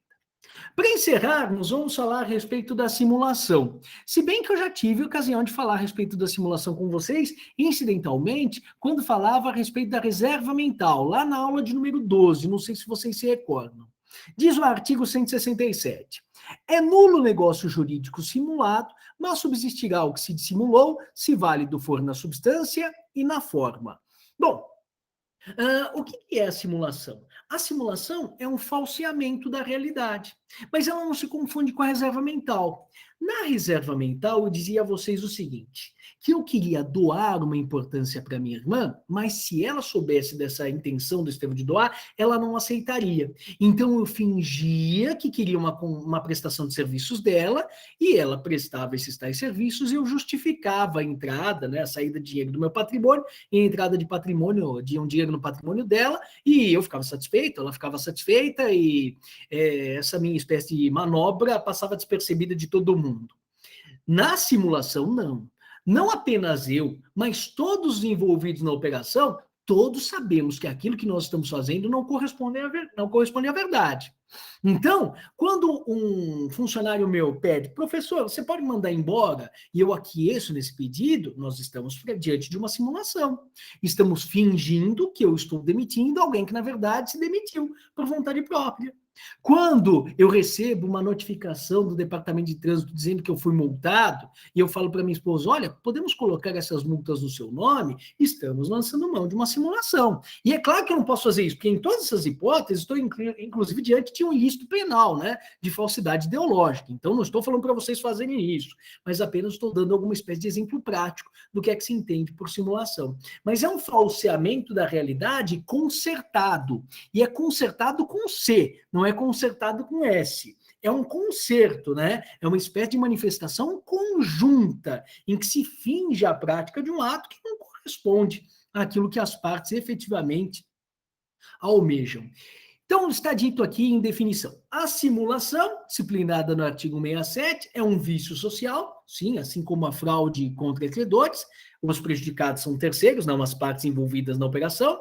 Para encerrarmos, vamos falar a respeito da simulação. Se bem que eu já tive ocasião de falar a respeito da simulação com vocês, incidentalmente, quando falava a respeito da reserva mental, lá na aula de número 12, não sei se vocês se recordam. Diz o artigo 167. É nulo o negócio jurídico simulado, mas subsistirá o que se dissimulou, se válido for na substância e na forma. Bom, o que é a simulação? A simulação é um falseamento da realidade, mas ela não se confunde com a reserva mental. Na reserva mental, eu dizia a vocês o seguinte, que eu queria doar uma importância para minha irmã, mas se ela soubesse dessa intenção do Estevão de doar, ela não aceitaria. Então eu fingia que queria uma prestação de serviços dela, e ela prestava esses tais serviços, e eu justificava a entrada, né, a saída de dinheiro do meu patrimônio, e a entrada de patrimônio, de um dinheiro no patrimônio dela, e eu ficava satisfeito, ela ficava satisfeita, e essa minha espécie de manobra passava despercebida de todo mundo. Na simulação, não. Não apenas eu, mas todos os envolvidos na operação, todos sabemos que aquilo que nós estamos fazendo não corresponde à verdade. Então, quando um funcionário meu pede, professor, você pode mandar embora, e eu aqueço nesse pedido, nós estamos diante de uma simulação. Estamos fingindo que eu estou demitindo alguém que, na verdade, se demitiu por vontade própria. Quando eu recebo uma notificação do Departamento de Trânsito dizendo que eu fui multado, e eu falo para minha esposa, olha, podemos colocar essas multas no seu nome? Estamos lançando mão de uma simulação. E é claro que eu não posso fazer isso, porque em todas essas hipóteses estou inclusive diante de um ilícito penal, né, de falsidade ideológica. Então não estou falando para vocês fazerem isso, mas apenas estou dando alguma espécie de exemplo prático do que é que se entende por simulação. Mas é um falseamento da realidade consertado, e é consertado com C, não é consertado com S. É um concerto, né? É uma espécie de manifestação conjunta, em que se finge a prática de um ato que não corresponde àquilo que as partes efetivamente almejam. Então, está dito aqui em definição. A simulação, disciplinada no artigo 67, é um vício social, sim, assim como a fraude contra credores, os prejudicados são terceiros, não as partes envolvidas na operação,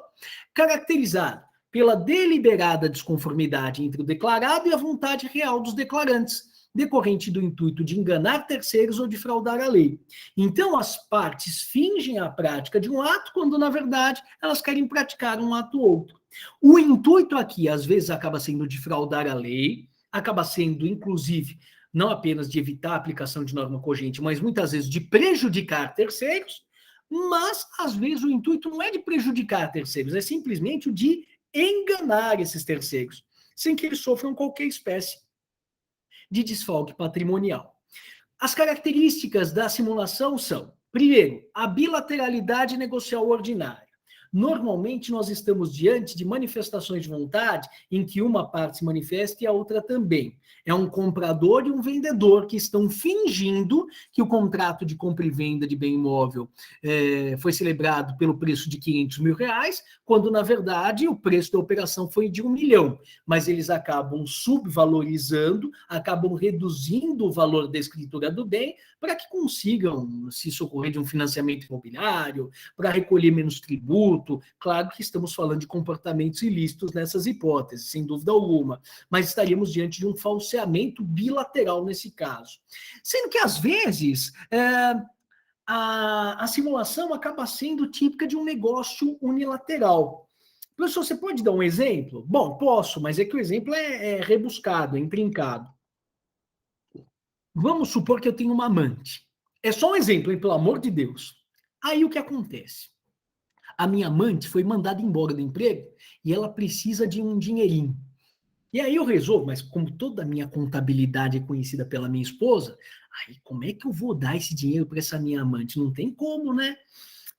caracterizado pela deliberada desconformidade entre o declarado e a vontade real dos declarantes, decorrente do intuito de enganar terceiros ou de fraudar a lei. Então, as partes fingem a prática de um ato, quando, na verdade, elas querem praticar um ato outro. O intuito aqui, às vezes, acaba sendo de fraudar a lei, acaba sendo, inclusive, não apenas de evitar a aplicação de norma cogente, mas muitas vezes de prejudicar terceiros, mas, às vezes, o intuito não é de prejudicar terceiros, é simplesmente o de enganar esses terceiros, sem que eles sofram qualquer espécie de desfalque patrimonial. As características da simulação são, primeiro, a bilateralidade negocial ordinária. Normalmente, nós estamos diante de manifestações de vontade em que uma parte se manifesta e a outra também. É um comprador e um vendedor que estão fingindo que o contrato de compra e venda de bem imóvel foi celebrado pelo preço de R$ 500.000, quando, na verdade, o preço da operação foi de R$ 1 milhão. Mas eles acabam subvalorizando, acabam reduzindo o valor da escritura do bem para que consigam se socorrer de um financiamento imobiliário, para recolher menos tributo. Claro que estamos falando de comportamentos ilícitos nessas hipóteses, sem dúvida alguma, mas estaríamos diante de um falseamento bilateral nesse caso. Sendo que, às vezes, a simulação acaba sendo típica de um negócio unilateral. Professor, você pode dar um exemplo? Bom, posso, mas é que o exemplo é rebuscado, é intrincado. Vamos supor que eu tenho uma amante. É só um exemplo, hein, pelo amor de Deus. Aí o que acontece? A minha amante foi mandada embora do emprego e ela precisa de um dinheirinho. E aí eu resolvo, mas como toda a minha contabilidade é conhecida pela minha esposa, aí como é que eu vou dar esse dinheiro para essa minha amante? Não tem como, né?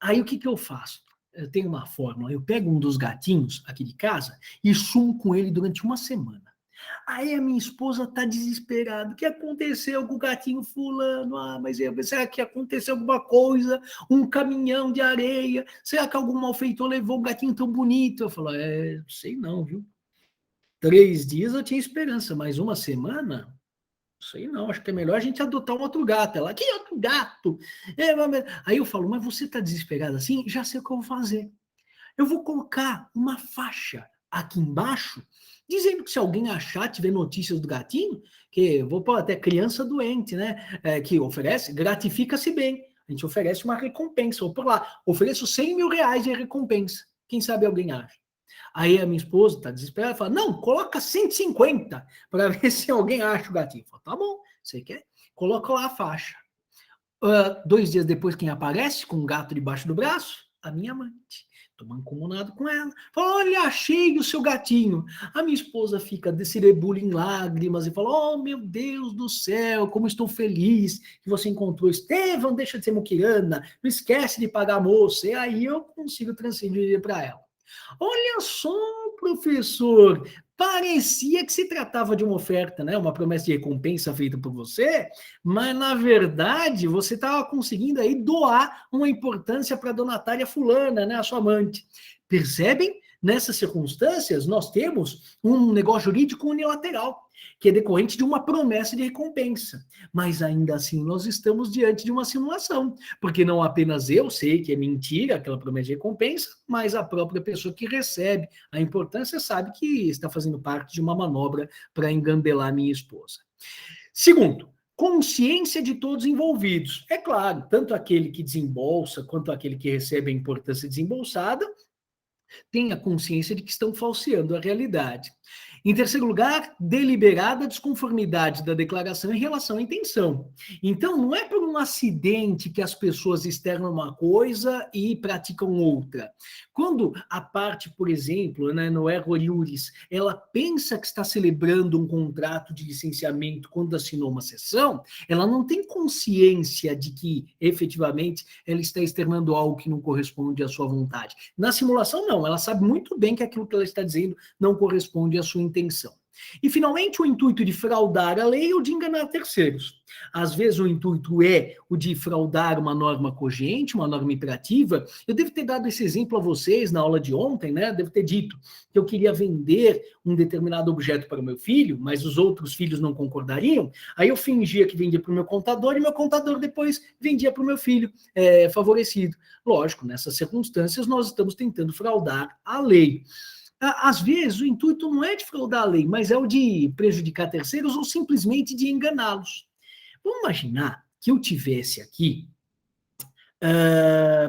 Aí o que eu faço? Eu tenho uma fórmula, eu pego um dos gatinhos aqui de casa e sumo com ele durante uma semana. Aí a minha esposa está desesperada. O que aconteceu com o gatinho fulano? Ah, mas será que aconteceu alguma coisa? Um caminhão de areia? Será que algum malfeitor levou um gatinho tão bonito? Eu falo, sei não, viu? 3 dias eu tinha esperança, mas uma semana? Sei não, acho que é melhor a gente adotar um outro gato. Ela, que outro gato? Aí eu falo, mas você está desesperada assim? Já sei o que eu vou fazer. Eu vou colocar uma faixa aqui embaixo, dizendo que se alguém achar, tiver notícias do gatinho, que eu vou pôr até criança doente, né? Que oferece, gratifica-se bem. A gente oferece uma recompensa. Ou por lá, ofereço 100 mil reais de recompensa. Quem sabe alguém acha. Aí a minha esposa está desesperada, fala, não, coloca 150 para ver se alguém acha o gatinho. Falo, tá bom, você quer? Coloca lá a faixa. 2 dias depois, quem aparece com um gato debaixo do braço? A minha amante. Estou mancomunado com ela. Fala, olha, achei o seu gatinho. A minha esposa fica desse rebulo em lágrimas e fala, oh, meu Deus do céu, como estou feliz que você encontrou. Estevão, deixa de ser muquirana, não esquece de pagar a moça. E aí eu consigo transferir para ela. Olha só, professor, parecia que se tratava de uma oferta, né? Uma promessa de recompensa feita por você, mas na verdade você estava conseguindo aí doar uma importância para a dona Natália fulana, né? A sua amante. Percebem? Nessas circunstâncias, nós temos um negócio jurídico unilateral, que é decorrente de uma promessa de recompensa. Mas ainda assim, nós estamos diante de uma simulação, porque não apenas eu sei que é mentira aquela promessa de recompensa, mas a própria pessoa que recebe a importância sabe que está fazendo parte de uma manobra para engambelar minha esposa. Segundo, consciência de todos envolvidos. É claro, tanto aquele que desembolsa quanto aquele que recebe a importância desembolsada tem a consciência de que estão falseando a realidade. Em terceiro lugar, deliberada desconformidade da declaração em relação à intenção. Então, não é por um acidente que as pessoas externam uma coisa e praticam outra. Quando a parte, por exemplo, né, no erro iuris, ela pensa que está celebrando um contrato de licenciamento quando assinou uma cessão, ela não tem consciência de que, efetivamente, ela está externando algo que não corresponde à sua vontade. Na simulação, não. Ela sabe muito bem que aquilo que ela está dizendo não corresponde à sua intenção. E, finalmente, o intuito de fraudar a lei ou de enganar terceiros. Às vezes, o intuito é o de fraudar uma norma cogente, uma norma imperativa. Eu devo ter dado esse exemplo a vocês na aula de ontem, né? Devo ter dito que eu queria vender um determinado objeto para o meu filho, mas os outros filhos não concordariam. Aí eu fingia que vendia para o meu contador e meu contador depois vendia para o meu filho favorecido. Lógico, nessas circunstâncias, nós estamos tentando fraudar a lei. Às vezes, o intuito não é de fraudar a lei, mas é o de prejudicar terceiros ou simplesmente de enganá-los. Vamos imaginar que eu tivesse aqui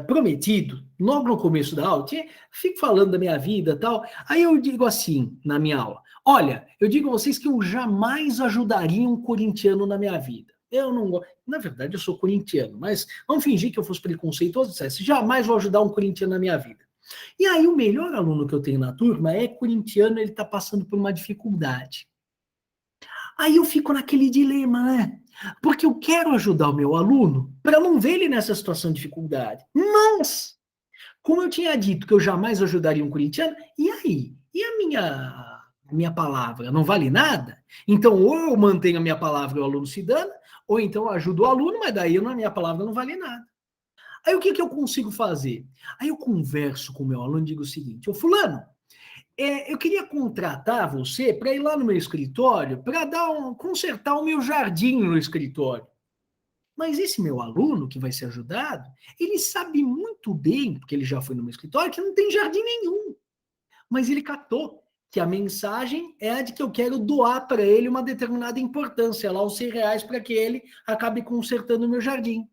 prometido, logo no começo da aula, fico falando da minha vida e tal, aí eu digo assim, na minha aula, olha, eu digo a vocês que eu jamais ajudaria um corintiano na minha vida. Eu não gosto, na verdade eu sou corintiano, mas vamos fingir que eu fosse preconceituoso e dissesse, jamais vou ajudar um corintiano na minha vida. E aí o melhor aluno que eu tenho na turma é corintiano, ele está passando por uma dificuldade. Aí eu fico naquele dilema, né? Porque eu quero ajudar o meu aluno para não ver ele nessa situação de dificuldade. Mas, como eu tinha dito que eu jamais ajudaria um corintiano, e aí? E a minha palavra não vale nada? Então, ou eu mantenho a minha palavra e o aluno se dana, ou então eu ajudo o aluno, mas daí a minha palavra não vale nada. Aí o que eu consigo fazer? Aí eu converso com o meu aluno e digo o seguinte, ô fulano, eu queria contratar você para ir lá no meu escritório para consertar o meu jardim no escritório. Mas esse meu aluno que vai ser ajudado, ele sabe muito bem, porque ele já foi no meu escritório, que não tem jardim nenhum. Mas ele catou que a mensagem é a de que eu quero doar para ele uma determinada importância, lá os R$100 para que ele acabe consertando o meu jardim.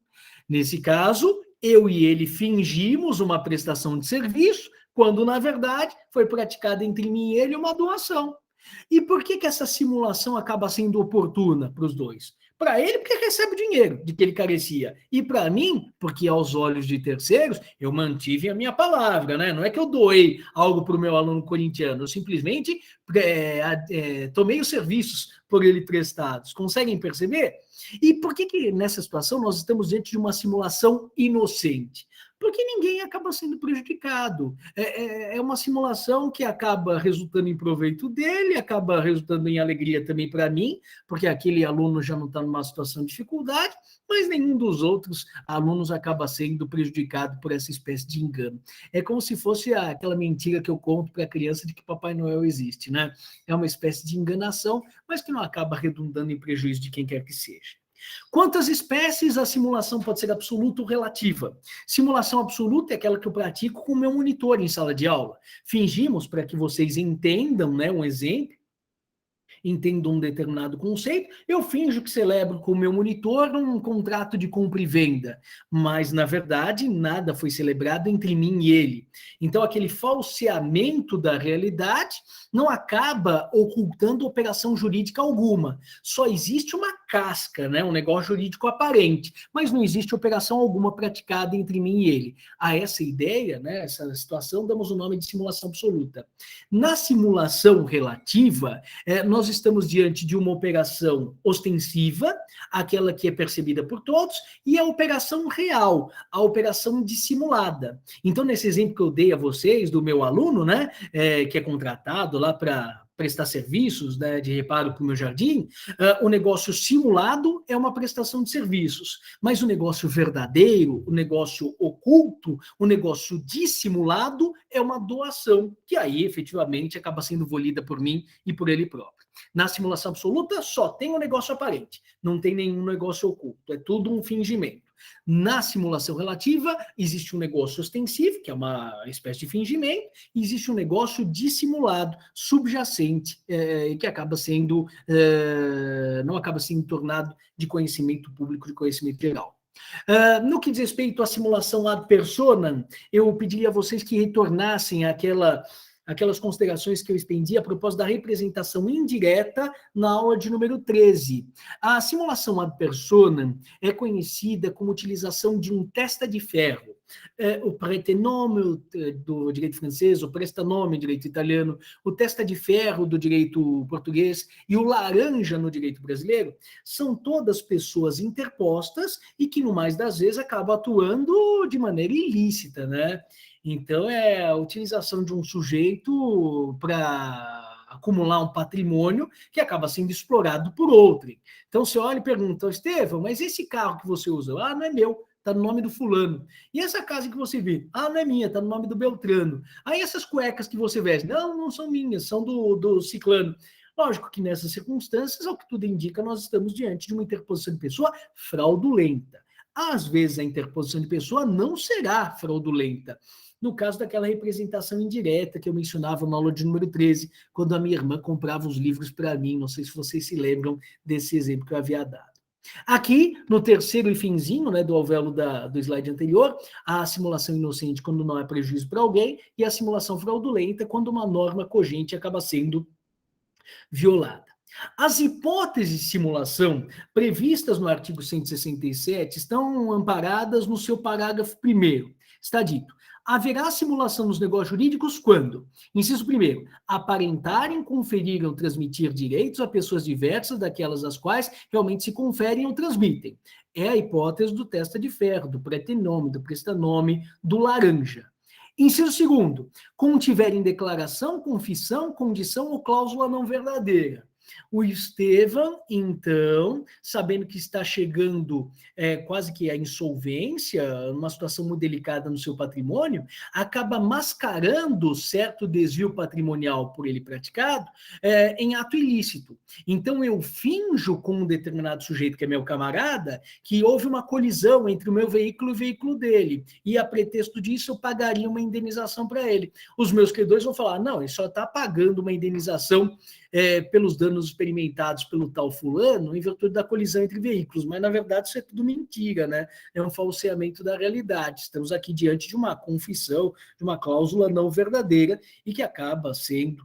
Nesse caso, eu e ele fingimos uma prestação de serviço, quando, na verdade, foi praticada entre mim e ele uma doação. E por que essa simulação acaba sendo oportuna para os dois? Para ele, porque recebe o dinheiro de que ele carecia. E para mim, porque aos olhos de terceiros, eu mantive a minha palavra, né? Não é que eu doei algo para o meu aluno corintiano, eu simplesmente tomei os serviços por ele prestados. Conseguem perceber? E por que nessa situação nós estamos diante de uma simulação inocente? Porque ninguém acaba sendo prejudicado. É uma simulação que acaba resultando em proveito dele, acaba resultando em alegria também para mim, porque aquele aluno já não está numa situação de dificuldade, mas nenhum dos outros alunos acaba sendo prejudicado por essa espécie de engano. É como se fosse aquela mentira que eu conto para a criança de que Papai Noel existe, né? É uma espécie de enganação, mas que não acaba redundando em prejuízo de quem quer que seja. Quantas espécies a simulação pode ser absoluta ou relativa? Simulação absoluta é aquela que eu pratico com o meu monitor em sala de aula. Fingimos, para que vocês entendam, né, um exemplo, entendo um determinado conceito, eu finjo que celebro com o meu monitor um contrato de compra e venda, mas, na verdade, nada foi celebrado entre mim e ele. Então, aquele falseamento da realidade não acaba ocultando operação jurídica alguma. Só existe uma casca, né, um negócio jurídico aparente, mas não existe operação alguma praticada entre mim e ele. A essa ideia, né, essa situação, damos o nome de simulação absoluta. Na simulação relativa, nós estamos diante de uma operação ostensiva, aquela que é percebida por todos, e a operação real, a operação dissimulada. Então, nesse exemplo que eu dei a vocês, do meu aluno, né, que é contratado lá para prestar serviços, né, de reparo para o meu jardim, o negócio simulado é uma prestação de serviços, mas o negócio verdadeiro, o negócio oculto, o negócio dissimulado é uma doação, que aí efetivamente acaba sendo volida por mim e por ele próprio. Na simulação absoluta, só tem um negócio aparente, não tem nenhum negócio oculto, é tudo um fingimento. Na simulação relativa, existe um negócio ostensivo, que é uma espécie de fingimento, e existe um negócio dissimulado, subjacente, que acaba sendo, não acaba sendo tornado de conhecimento público, de conhecimento geral. No que diz respeito à simulação ad personam, eu pediria a vocês que retornassem aquelas considerações que eu estendi a propósito da representação indireta na aula de número 13. A simulação ad personam é conhecida como utilização de um testa de ferro. O pretenome do direito francês, o prestanome do direito italiano, o testa de ferro do direito português e o laranja no direito brasileiro, são todas pessoas interpostas e que, no mais das vezes, acabam atuando de maneira ilícita, né? Então, é a utilização de um sujeito para acumular um patrimônio que acaba sendo explorado por outro. Então, você olha e pergunta, Estevão, mas esse carro que você usa? Ah, não é meu, está no nome do fulano. E essa casa que você vê? Ah, não é minha, está no nome do Beltrano. Aí essas cuecas que você veste? Não, não são minhas, são do ciclano. Lógico que nessas circunstâncias, ao que tudo indica, nós estamos diante de uma interposição de pessoa fraudulenta. Às vezes, a interposição de pessoa não será fraudulenta. No caso daquela representação indireta que eu mencionava na aula de número 13, quando a minha irmã comprava os livros para mim, não sei se vocês se lembram desse exemplo que eu havia dado. Aqui, no terceiro e finzinho, né, do alvéolo do slide anterior, a simulação inocente quando não é prejuízo para alguém e a simulação fraudulenta quando uma norma cogente acaba sendo violada. As hipóteses de simulação previstas no artigo 167 estão amparadas no seu parágrafo 1º. Está dito: haverá simulação nos negócios jurídicos quando, inciso 1º, aparentarem, conferir ou transmitir direitos a pessoas diversas daquelas às quais realmente se conferem ou transmitem. É a hipótese do testa de ferro, do pretenome, do prestanome, do laranja. Inciso 2º, contiverem declaração, confissão, condição ou cláusula não verdadeira. O Estevão, então, sabendo que está chegando quase que a insolvência, uma situação muito delicada no seu patrimônio, acaba mascarando certo desvio patrimonial por ele praticado em ato ilícito. Então, eu finjo com um determinado sujeito, que é meu camarada, que houve uma colisão entre o meu veículo e o veículo dele, e a pretexto disso eu pagaria uma indenização para ele. Os meus credores vão falar, não, ele só está pagando uma indenização pelos danos experimentados pelo tal fulano em virtude da colisão entre veículos, mas na verdade isso é tudo mentira, né? É um falseamento da realidade. Estamos aqui diante de uma confissão, de uma cláusula não verdadeira e que acaba sendo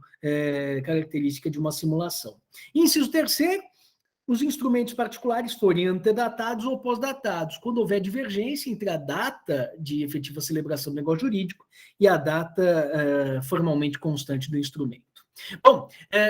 característica de uma simulação. Inciso 3º, os instrumentos particulares forem antedatados ou pós-datados, quando houver divergência entre a data de efetiva celebração do negócio jurídico e a data formalmente constante do instrumento. Bom,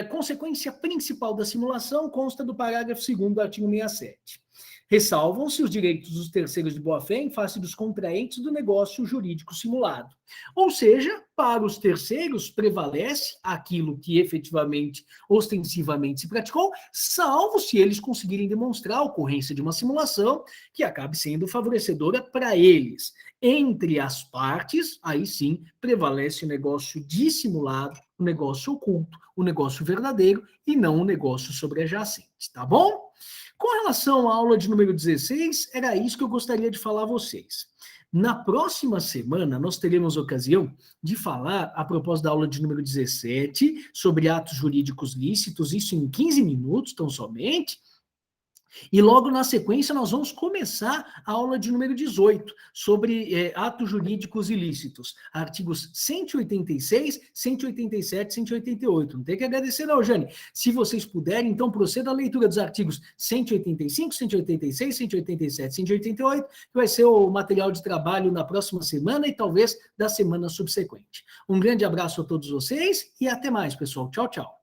consequência principal da simulação consta do parágrafo 2º do artigo 67. Ressalvam-se os direitos dos terceiros de boa-fé em face dos contraentes do negócio jurídico simulado. Ou seja, para os terceiros prevalece aquilo que efetivamente, ostensivamente se praticou, salvo se eles conseguirem demonstrar a ocorrência de uma simulação que acabe sendo favorecedora para eles. Entre as partes, aí sim, prevalece o negócio dissimulado, o negócio oculto, o negócio verdadeiro e não o negócio sobrejacente, tá bom? Com relação à aula de número 16, era isso que eu gostaria de falar a vocês. Na próxima semana, nós teremos ocasião de falar, a propósito da aula de número 17, sobre atos jurídicos lícitos, isso em 15 minutos, tão somente. E logo na sequência nós vamos começar a aula de número 18, sobre atos jurídicos ilícitos, artigos 186, 187, 188. Não tem que agradecer não, Jane. Se vocês puderem, então proceda à leitura dos artigos 185, 186, 187, 188, que vai ser o material de trabalho na próxima semana e talvez da semana subsequente. Um grande abraço a todos vocês e até mais, pessoal. Tchau, tchau.